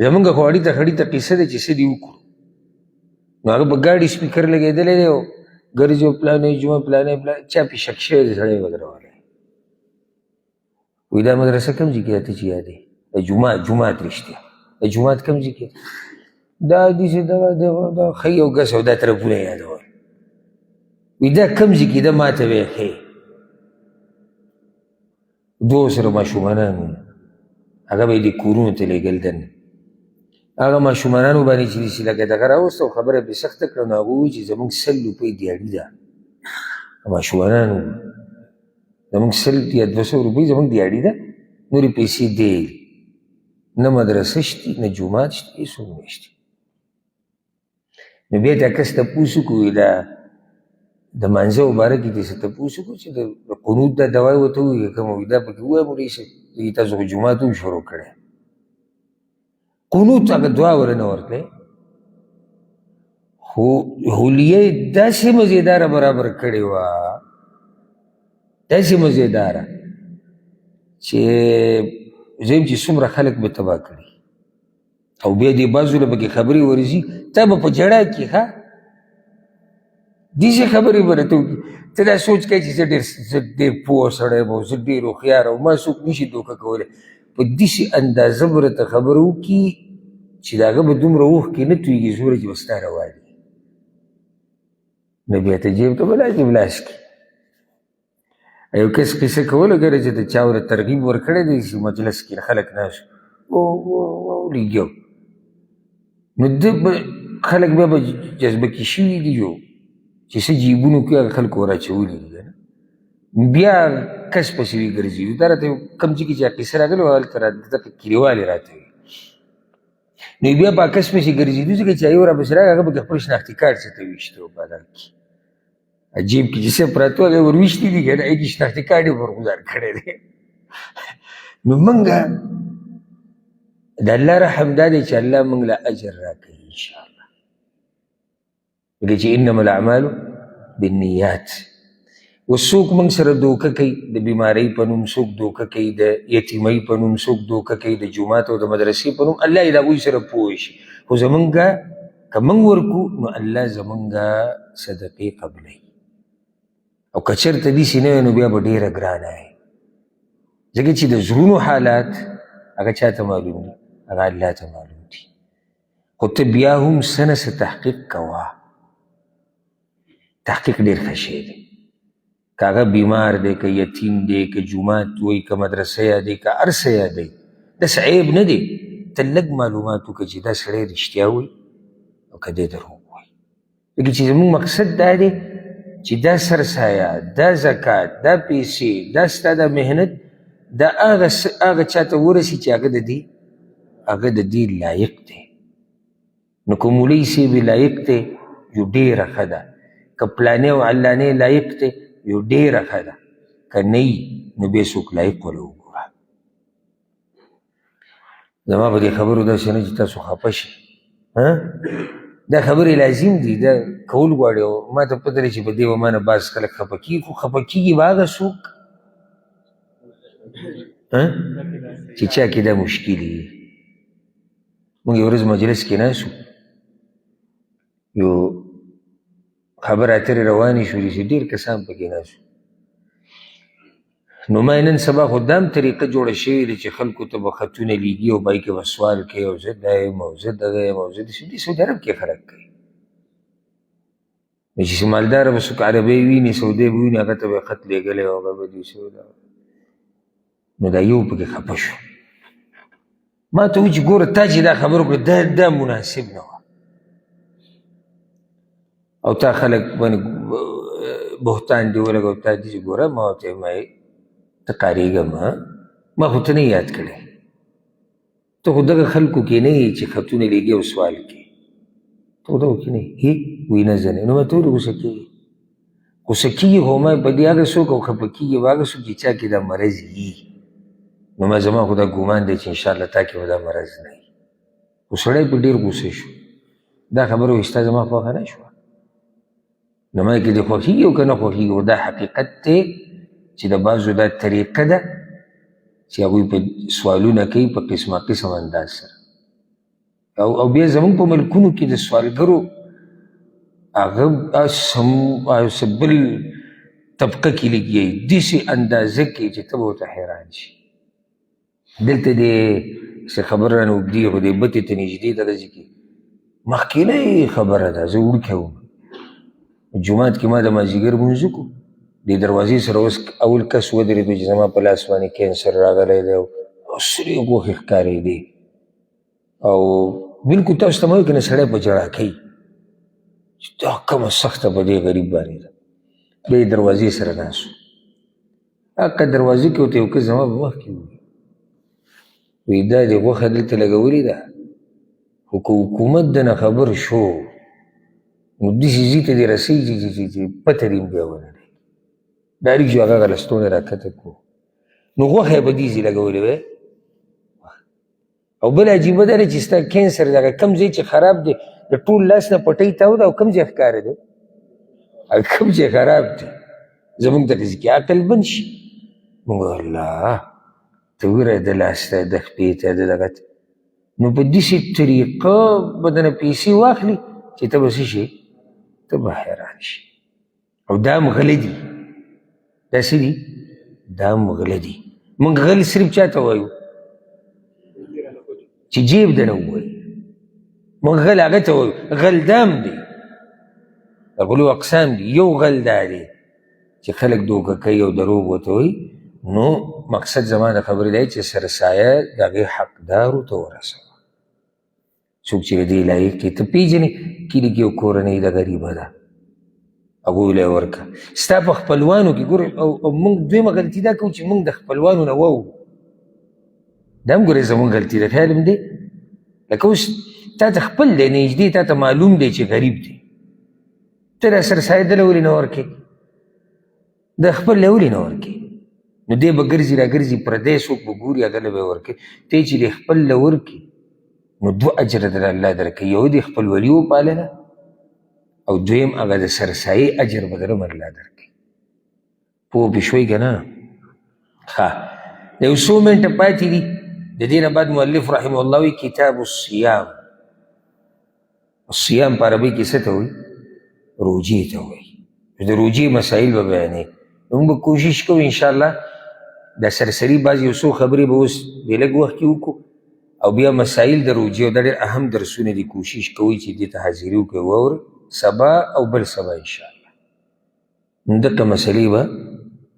زمونږ خو اړي ته خړي ته قصه دی چې څه دې وکړو، نو هغه په ګاډي سپیکر لګېدلی دی او ګرځي او پلانې جمعه پلانې چا پې شک شوی دی، سړی یې ودرولی. وایي دا مدرسه کوم ځای کې ده ته چې یادې؟ د جومات رښتیا د جومات کوم ځای کې ده؟ دا داسې دا ښی او ګس او دا طرفونه یې یادول. وایي دا کوم ځای کې ده ما ته به یې ښیې. دوه سره ماشومانان هغه به یې دې کورونو ته لېږل دننه، هغه ماشومانانو باندې چې داسې لکه دغه راوسته او خبره یې پرې سخته کړه، نو هغه ووایي چې زموږ 100 روپۍ دیاړي ده. ماشومانانو زموږ 100 یا 200 روپۍ زموږ دیاړي ده، نورې پیسې دی نه مدرسه شته نه جومات شته هېڅوک نشته. نو بیا دا کس تپوس وکړو دا د مانځه باره کې دې څه تپوس وکړو چې د قنوت دا دوا ورته ووایي که کومه وي دا پکې ووایه مولوي صاحب تاسو خو جومات هم شروع کړی قنوت هغه دعا ورنه ورکړی خو حلیه داسې مزیداره برابر کړې وه داسې مزیداره چې زه یم چې څومره خلک به تباه کړي او بیا دې بعضو له پکې خبرې ورځي تا به په جړا کې ښه داسې خبرې به راته وکړي ته دا سوچ کوې چې زه ډېر پوه سړی یم او زه ډېر هوښیار او ما څوک نشي دوکه کولی په داسې اندازه به راته خبره وکړي چې د هغه به دومره اوښکې نه تویېږي زوره چې به ستا روانې نو بیا ته جیب ته به لاجب لاس کړي یو کس قصه کوله ګره چې د چا ور ترغیب ورکړی دی چې مجلس کې خلک ناست لګیو نو ده خلک بیا به جذبه کې شوي دي جو چې څه جیبونو کې هغه خلکو راچولي دي که نه بیا کس پسې وي ګرځي دا راته کوم ځای کې چې قصه راغلې وه هلته دغه کلیوالې راته وي نو بیا په کس پسې ګرځېدو ځکه چې یو راپسې راغی هغه به خپل شناختي کارت څه ته ویشته و بازار کې جیب کې چې څه پراته وه هغه ورویشتي دي که نه هغې کې شناختي کارت یې برګزار کړی دی نو موږ د الله رحم دا دی چې الله موږ له اجر راکوي انشاءالله ځکه چې انما الاعمالو بالنیات وڅوک موږ سره دوکه کوي د بیمارۍ په نوم څوک دوکه کوي د یتیمۍ په نوم څوک دوکه کوي د جومات او د مدرسې په نوم الله یې د هغوی سره پوه شي خو زمونږ که موږ ورکو نو الله زمونږ صدقې قبلوي او که چېرته داسې نه وی نو بیا به ډېره ګرانه وي ځکه چې د زړونو حالات هغه چا ته معلوم دي هغه الله ته معلوم دي خو ته بیا هم څه نه څه تحقیق کوه تحقیق ډېر ښه شی دی که هغه بیمار دی که یتیم دی که جومات وایي که مدرسه یادوي که هر څه یادوي داسې عیب نه دی ته لږ معلومات وکړه چې دا سړی رښتیا وایي او که دی دروغ وایي ځکه چې زموږ مقصد دا دی چې دا سرسایه دا زکات دا پیسې دا ستا دا محنت دا هغه چاته ورسي چې هغه د دې لایق دی نو که مولوي صاحب لایق دی یو ډېره ښه ده که پلانې او علانې لایق دی یو ډېره ښه ده که نه وي نو بیا څوک لایق وله وګوره زما په دې خبرو داسې نه چې تاسو خفه شئ دا خبرې لازم دي دا کول غواړي او ما ته پته دی چې په دې به ما نه بعض خلک خفه کېږي خو خفه کېږي به هغه څوک چې چا کې دا مشکل وي موږ یو ورځ مجلس کې ناست یو خبرې اترې روانې شولې چې ډېر کسان پکې ناست نو ما نن سبا خو دام طریقه جوړه شوې ده چې خلکو ته به خطونه لیږي او به یې کې به سوال کوي او زه دا یم او زه دغه یم او زه دې سعودي عرب کې خلک کوي نو چې مالداره به څوک عربی ویني سعودی به ویني هغه ته به یې خط لېږلی او هغه به دې نو دا یو پکې خفه شو ما ته وایي چې ګوره تا چې دا خبره وکړه دا مناسب نه وه او تا خلک باندې بهتان دې ولګوه تا دې چې ګوره ما ورته وایي ته قاریږه ما خو ته نه یاد کړی ته خو دغه خلکو کې نه یې چې خطونه لیږي او سوال کوي ته خو دغو کې نه یې وایي نه زه نه نو ما ته ولې غوسه کېږي غوسه کېږي خو ما په دې هغه څوک او خفه کېږي به هغه څوک چې چا کې دا مرض وي نو ما زما خو دا ګمان دی چې انشاءالله تا کې به دا مرض نه وي خو سړی په ډېر غوسه شو دا خبره وایي ستا زما خوښه نه شوه نو ما کې دې خوښېږي او که نه خوښېږي دا حقیقت دی چې د بعضو دا طریقه ده چې هغوی په سوالونه کوي په قسمه قسم انداز سره او بیا زموږ په ملکونو کې د سوالګرو هغه څه بل طبقه کې لګي داسې اندازه کې چې ته به ورته حیران شي دلته دې څه خبره رانه اوږدي خو دې بتې ته نږدې دغه ځای کې مخکینۍ خبره ده زه وړوکی وم جومات کې ما د مازدیګر لمونځ وکړو دې دروازې سره اوس اول کس ودرېدو چې زما په لاس باندې کینسر راغلی دی او سرې غوښې ښکارېدې او بلکل تاسو ته مه وایي که نه سړی په ژړا کوي چې دا کومه سخته په دې غریب باندې ده بیا یې دروازې سره ناست هغه دروازې کې ورته یو کس زما په مخکې ووایي وی دا دې غوښه دلته لګولې ده خو که حکومت دنه خبر شو نو داسې ځي ته دې رسېږي چې پته دې هم بیا ونه لګي ډایرکټ جو هغه غلستونه راکښته کړو نو غوښه یې په دې ځای لګولې وی او بل عجیبه دا دی چې ستا کینسر دغه کوم ځای چې خراب دی د ټول لاس نه پټۍ تاو ده او کوم ځای ښکاره دی کوم ځای خراب دی زمونږ ته چې عقل بند شي مونږ الله ته وګوره د لاس ته د خپې ته د دغه نو په داسې طریقه به دنه پیسې واخلي چې ته به څه شي ته به حیران شي او دا هم غله دي دا څه دي دا هم غله دي مونږ غل صرف چا ته وایو چې جیب دنه ووایي مونږ غل هغه ته وایو غل دا هم دی د غلو اقسام دي یو غل دا دی چې خلک دوکه کوي او دروغ ورته وایي نو مقصد زما د خبرې دی چې سرسایه د هغې حقدارو ته ورسوه څوک چې د دې لایق دی ته پېژنې کلي کې یو کورنۍ ده غریبه ده هغوی له یې ورکړه ستا په خپلوانو کې ګوره او موږ دویمه غلطي دا کوو چې موږ د خپلوانو نه واورو دا هم ګورې زموږ غلطي ده خیال هم دی لکه اوس تا ته خپل دی نږدې تا ته معلوم دی چې غریب دی ته دا سرسایه دله ولې نه ورکې د خپل له ولې نه ورکې نو دی به ګرځي را ګرځي پردی څوک به ګوري هغه له به یې ورکوي ته چې د خپل له ورکې نو دوه اجره در الله درکوي یو د خپلولي وپالله او دویم هغه د سرسایې اجر به در الله درکوي پوه پې شوئ که نه ښه د یو څو منټه پاتې دي د دې نه بعد مؤلف رحمه الله وی کتاب الصیام الصیام په عربۍ کې څه ته وایي روجې ته وایي د روجې مسایل به بیانوي موږ به کوشش کوو انشاءالله دا سرسري بعض یو څو خبرې به اوس د لږ وخت کې وکړو او بیا مسایل د روجې او دا ډېر اهم درسونه دي کوشش کوئ چې دې ته حاضري وکړئ واورئ سبا او بل سبا انشاءالله دغه مسلې به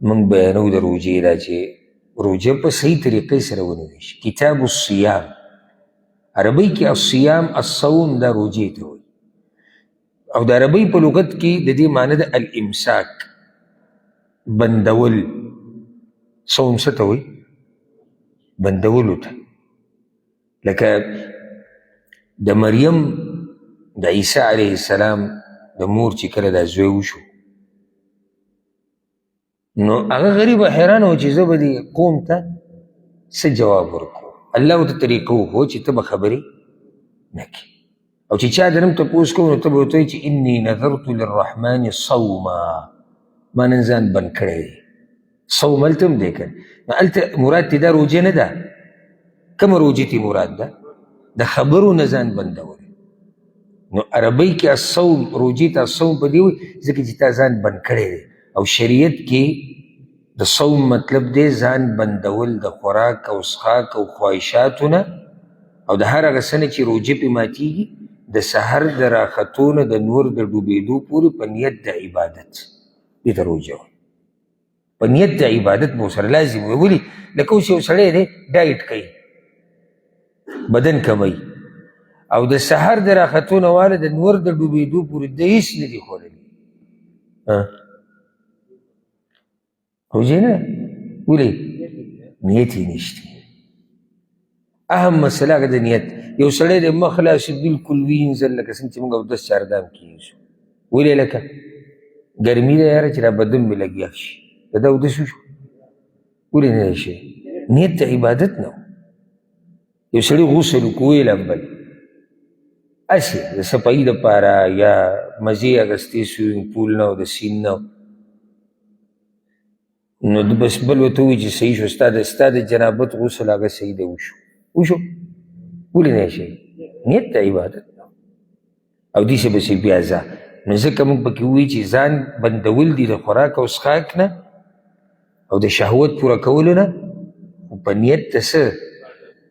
موږ بیانو د روجې دا چې روجه په صحیح طریقې سره ونیول شي کتاب الصیام عربۍ کې الصیام الصوم دا روجې ته وایي او د عربۍ په لغت کې د دې معنی د الامساک بندول صوم څه ته وایي بندولو ته لکه د مریم د عیسی علیه السلام د مور چې کله دا زوی وشو نو هغه غریب حیران و چې زه به دې قوم ته څه جواب ورکړو الله ورته طریقه وښو چې ته به خبرې نه کړې او چې چا د نم تپوس کوو نو ته به ورته وایي چې انی نذرت للرحمن صوما ما نن ځان بند کړی دی صوم هلته هم دی که نو هلته مراد تې دا روجه نه ده کومه روجې تې مراد ده د خبرو نه ځان بندول نو عربۍ کې الصوم روجې ته الصوم په دې وایي ځکه چې تا ځان بند کړی دی او شریعت کې د صوم مطلب دی ځان بندول د خوراک او څښاک او خواهشاتو نه او د هر هغه څه نه چې روجه پې ماتېږي د سحر د راختو نه د نور د ډوبېدو پورې په نیت د عبادت دې ته روجه وایي په نیت د عبادت به ورسره لازم وي ولې لکه اوس یو سړی دی ډایټ کوي بدن کموي او د سحر د راختو نه واله د نور د ډوبېدو پورې د هېڅ نه دي خوړلي روجې نه ولې نیت یې نشته اهم مسله هغه د نیت یو سړی د مخ لاس بلکل وینځل لکه څنګه چې موږ اودس چاردام کېږو ولې لکه ګرمي ده یاره چې را بدن مې لګیا شي د ده اودس وشو ولې نه شي نیت د عبادت نه یو سړي غسل وکړو ویې لمبل هسې د صفایي دپاره یا مزې اخیستې سویمینګ پول نه او د سیند نه نو بس بل ورته ووایي چې صحیح شو ستا د جنابت غسل هغه صحیح دی وشو ولې نه شي نیت د عبادت نه او داسې پسې بیا ځه نو ځکه موږ پکې ووایي چې ځان بندول دي د خوراک او څښاک نه او د شهوت پوره کولو نه خو په نیت د څه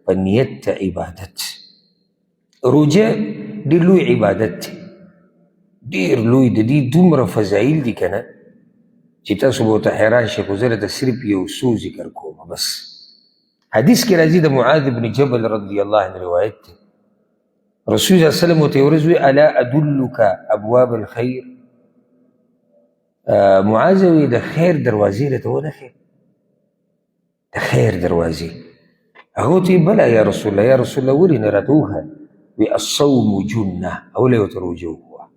په نیت د عبادت روجه ډېر لوی عبادت دی ډېر لوی د دې دومره فضایل دي که نه چې تاسو به ورته حیران شئ خو زه درته صرف یو څو ذکر کوم بس حدیث کې راځي د معاذ بن جبل رضی الله عنه روایت دی رسول صلی الله علیه وسلم ورته یو ورځ وی الا ادلک ابواب الخیر معاذ وی د خیر دروازې راته ونه ښې د خیر دروازې هغه ته بلا یا رسول الله، یا رسول الله ولې نه راته وښایه؟ وی الصوم جنه، اوله ورته روژه ووایه.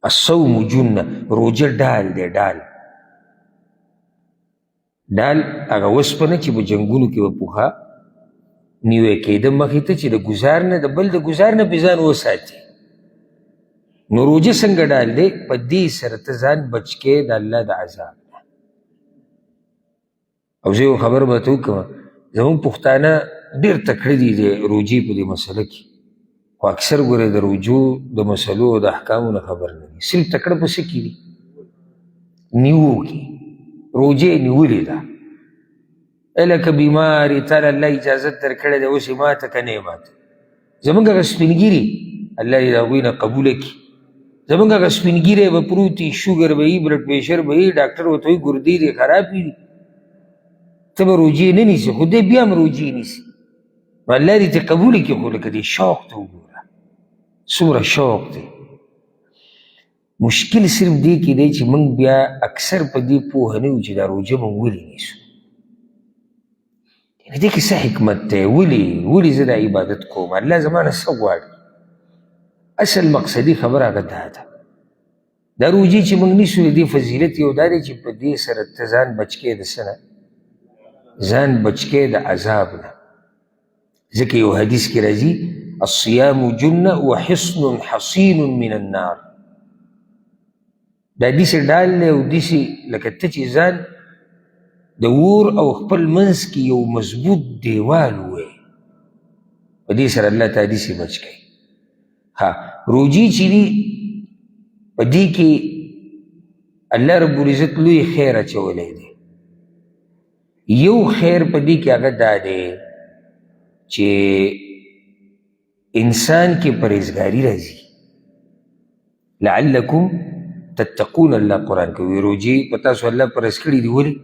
الصوم جنه، روژه ډال دی، ډال هغه اوسپنه چې په جنګونو کې به پوښه نیوی کېده مخې ته چې د ګزار نه د بل د ګزار نه پې ځان وساتي. نو روژه څنګه ډال دی؟ په دې سره ته ځان بچ کې د الله د عذاب نه. او زه یو خبر به ته وکړم، زمونږ پښتانه ډېر تکړه دي د روژې په دې مسله کې، خو اکثر ګوره د روژو د مسلو او د احکامو نه خبر نه دي. صرف تکړه په څه کې دي؟ نیوو کې. روژې نیولې ده، لکه بیماري تاله الله اجازت درکړې ده، اوس یې ماته که نه یې ماته. زمونږ هغه سپین ګیري الله دې د هغوی نه قبوله کړي، زمونږ هغه سپین ګیری به پروت وي، شوګر به وي، بلډ پریشر به وي، ډاکټر ورته وایي ګردې دې خرابې دي، ته به روژې نه نیسې، خو دی بیا هم روژې نیسي. نو الله دې ته قبوله کړي. خو لکه دې شوق ته وګوره څومره شوق دی. مشکل صرف دې کې دی چې موږ بیا اکثر په دې پوهه نه یو چې دا روژه موږ ولې نیسو. دې کې څه حکمت دی؟ ولې زه دا عبادت کوم؟ الله زما نه څه غواړي؟ اصل مقصدي خبره هغه دا ده. دا روژې چې موږ نیسو د دې فضیلت یو دا دی چې په دې سره ته ځان بچ کې د څه نه؟ ځان بچ کې د عذاب نه. ځکه یو حدیث کې راځي الصیام جنه وحصن حصین من النار. دا داسې ډال دی او داسې لکه ته چې ځان د اور او خپل منځ کې یو مضبوط دیوال ووایې، په دې سره الله تعالی داسې بچ کوي. ها روژې چې دي په دې کې الله رب العزت لوی خیر اچولی دی. یو خیر په دې کې هغه دا دی چې انسان کې پرهیزګاري راځي. لعلکم تتقون، الله قرآن کوي روژې په تاسو الله پرهیز کړي دي. ولې؟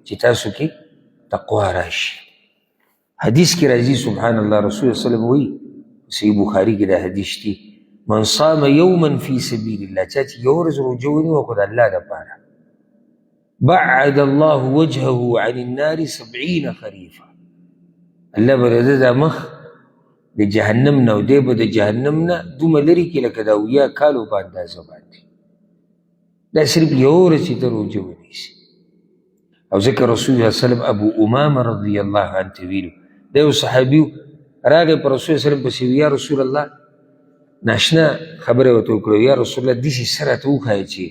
چې تاسو کې تقوا راشي. حدیث کې راځي سبحان الله، رسول الله صلی الله علیه وسلم وایي، صحیح بخاري کې دا حدیث دی، من صام یوما فی سبیل الله، چا چې یو ورځ روژه ونیوه خو د الله دپاره، بعد الله وجهه عن النار 70 خریفا، الله به د ده دا مخ د جهنم نه او دی به د جهنم نه دومره لرې کړي لکه د 70 کالو په اندازه باندې. دا صرف یو ورځ چې ته روژه ونیسي. او ځکه رسول الله صلی الله علیه وسلم ابو امامه رضی الله عنه ته ویلو، دا یو صحابي راغی په رسول الله صلی الله علیه وسلم پسې، یا رسول الله، ناشنا خبره ورته وکړه، یا رسول الله داسې څه راته وښایه چې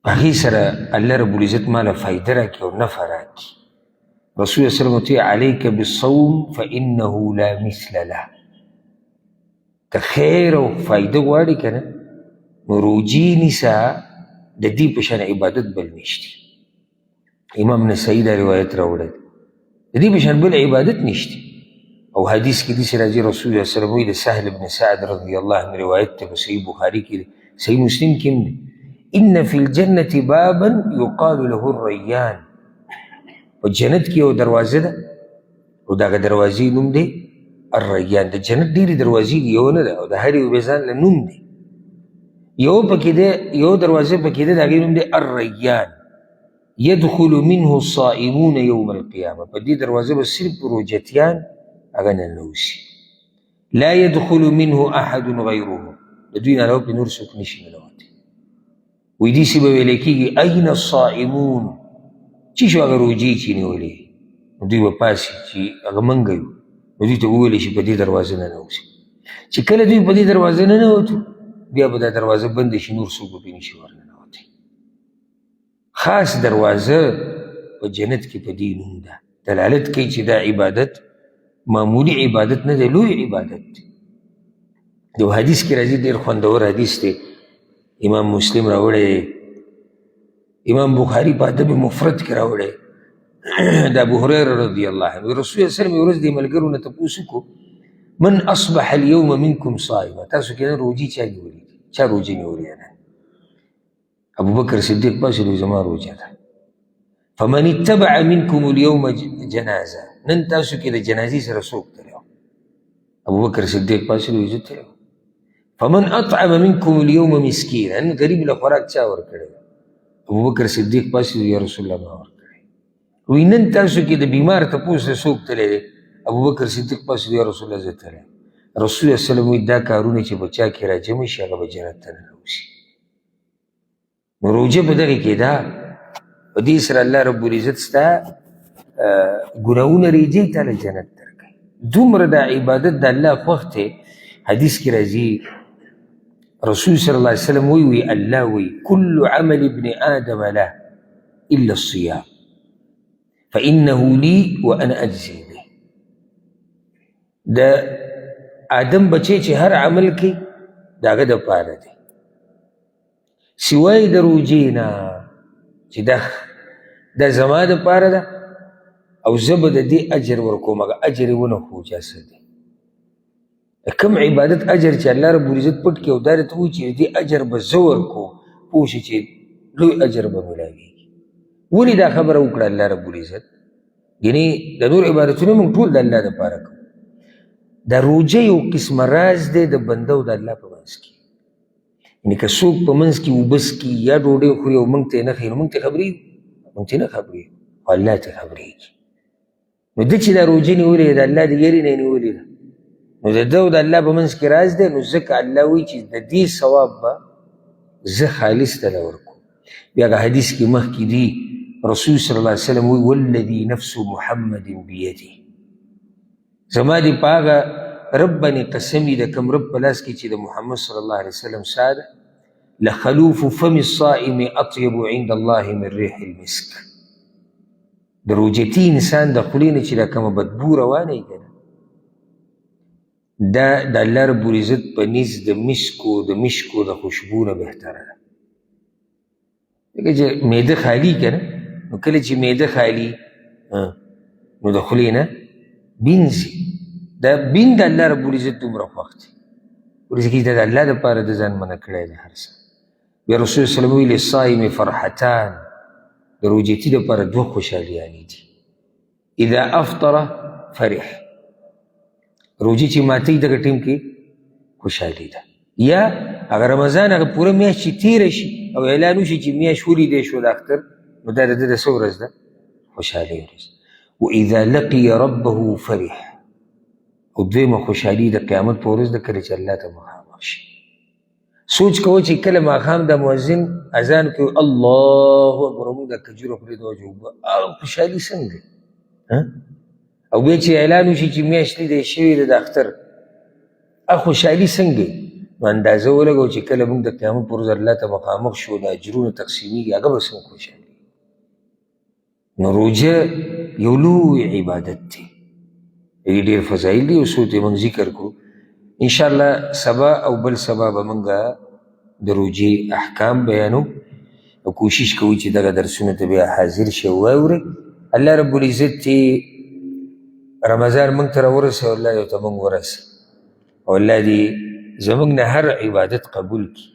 په هغې سره الله رب العزت ماله فایده راکړي او نفع راکړي. رسول الله صلی الله علیه وسلم ورته ویل علیک بالصوم فانه لا مثل له. که خیر او فایده غواړې که نه، نو روژې نیسه، د دې په شان عبادت بل نشته. امام نسائی دا روایت راوړی دی، د دې په شان بل عبادت نشته. او حدیث کې داسې راځي رسول الله صلی الله علیه وسلم وایي د سهل بن سعد رضی الله عنه روایت دی، په صحیح بخاري کې دی، صحیح مسلم کې هم دی، ان فی الجنة بابا یقال له الریان. په جنت کې یو دروازه ده او د هغه دروازې نوم دی الریان. د جنت ډېرې دروازې دي، یو نه ده، او د هر یو بې ځان له نوم دی. یو پکې دی، یو دروازه پکې دی، د هغې نوم دی الریان. يدخل منه الصائمون يوم القيامة. په دې دروازه به صرف روژتیان هغه ننوځي. لا يدخل منه احد غیره، د دوی نه علاوه پرې نور څوک نشي ننوتی. وایي داسې به ویلی کېږي اين الصائمون، چې شو هغه روژې چې نیولې، نو دوی به پاسي چې هغه منګه یو، نو دوی ته وویلی شي په دې دروازه ننوځي. چې کله دوی په دې دروازه ننوتو، بیا به دا دروازه بنده شي، نور څوک به پرې نشي ورننوتی. خاص دروازه په جنت کې په دې نوم ده، دلالت کوي چې دا عبادت معمولی عبادت نه دی، لوی عبادت دی. یو حدیث کې راځي، ډېر خوندور حدیث دی، امام مسلم راوړی، امام بخاري په ادب مفرد کې راوړی، د ابو هريره رضی الله عنه. رسول الله صلی الله علیه وسلم یو ورځ دې ملګرو نه تپوس وکړو، من اصبح اليوم منکم صائما، تاسو کې نن روژې چا نیولې دي؟ چا روژې نیولې ده؟ ابو بکر صدیق پاسې وایي زما روژه ده. فمن اتبع منکم اليوم جنازه، نن تاسو کې د جنازې سره څوک تللی و؟ ابو بکر صدیق پاسې وایي زه تللی وم. فمن اطعم منکم اليوم مسکینا، نن غریب له خوراک چا ورکړی؟ ابو بکر صدیق پاسې وایي یا رسول الله ما ورکړی. وی نن تاسو کې د بیمار تپوس ته څوک تللی دی؟ ابوبکر صدیق پاس دی، یا رسول الله زه تللی. رسول الله صلی الله علیه وسلم وایي دا کارونه چې په چا کې راجمع شي هغه به جنت ته ننوځي. نو روژه په دغې کې ده، په دې سره الله رب العزت ستا ګناهونه ریجوي، تاله جنت درکوي. دومره دا عبادت د الله خوښ دی. حدیث کې راځي رسول صلی الله علیه وسلم وی الله وی کل عمل ابن آدم له الا الصيام فانه لي وانا اجزي به. د آدم بچی چې هر عمل کوي د هغه دپاره دی، سوای د روژې نه چې دا زما دپاره ده او زه به د دې اجر ورکوم. هغه اجر یې ونه خو اجازه دی. کم عبادت اجر چې الله رب العزت پټ کړي او دا درته وایي چې دې اجر به زه ورکوم، پوه شي چې لوی اجر به میلاویږي. ولې دا خبره وکړه الله رب العزت؟ یعنې د نور عبادتونه موږ ټول د الله دپاره کوو. دا روژه یو قسمه راز دی د بنده او د الله په منځ کې. یعنې که څوک په منځ کې اوبه څکي یا ډوډۍ خوري او موږ ته یې نه ښیي، نو موږ ته خبرېږو؟ موږ ته نه خبرېږو، خو الله ته خبرېږي. نو ده چې دا روژه نیولې ده د الله د یېرې نه یې نیولې ده، نو د ده او د الله په منځ کې راز دی. نو ځکه الله وایي چې د دې ثواب به زه خالص ته ورکوم. بیا هغه حدیث کې مخکې دي رسول صلی الله علیه وسلم وایي والذي نفس محمد بیده، زما دې په هغه رب باندې قسم دي د کوم رب په لاس کې چې د محمد صلی الله علیه وسلم ساه ده، لخلوف فم الصائم اطيب عند الله من ريح المسك. د روژتي انسان د خولې نه چې دا کومه بدبو روانه وي که نه، دا د الله رب العزت په نزد د مشکو د خوشبو نه بهتره ده. ځکه چې معده خالي که نه، نو کله چې معده خالي نو د خولې نه بین ځي. دا بین د الله رب العزت دومره خوښ دی، ځکه چې د الله دپاره د ځان منع کړی دی هر څه. بیا رسول صلی الله علیه وسلم ویلي للصائم فرحتان، د روژتي دپاره دوه خوشحالیانې دي. اذا افطر فرح، روژې چې ماتوي دغه ټیم کې خوشحالي ده. یا هغه رمضان هغه پوره میاشت چې تېره شي او اعلان وشي چې میاشت ولیدی شو د اختر، نو دا د ده د څه ورځ ده؟ خوشحالۍ ورځ. واذا لقي ربه فرح، او دویمه خوشحالي د قیامت په ورځ ده کله چې الله ته مخامخ شي. سوچ کوه چې کله ماښام د مؤذن اذان کوي الله اکبر، موږ د کجورو خورې د وجه اوبه، خوشحالي څنګه؟ او بیا چې اعلان وشي چې میاشت لیدی شوې ده د اختر، خوشحالي څنګه؟ نو اندازه ولګوه چې کله موږ د قیامت په ورځ الله ته مخامخ شو، د اجرونه تقسیمیږي، هغه به څنګه خوشحالي. نو روژه یو لوی عبادت دی، دې ډېر فضایل دي او څو ته موږ ذکر کړو. انشاءالله سبا او بل سبا به موږ د روژې احکام بیانو او کوشش کوو چې دغه درسونه ته بیا حاضر شي او واورئ. الله رب العزت چې رمضان موږ ته راورسوي، الله یو ته موږ ورسوي، او الله دې زموږ نه هر عبادت قبول کړي.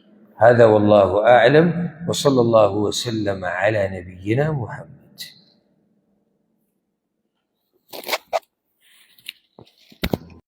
هذا والله اعلم وصلى الله وسلم على نبينا محمد.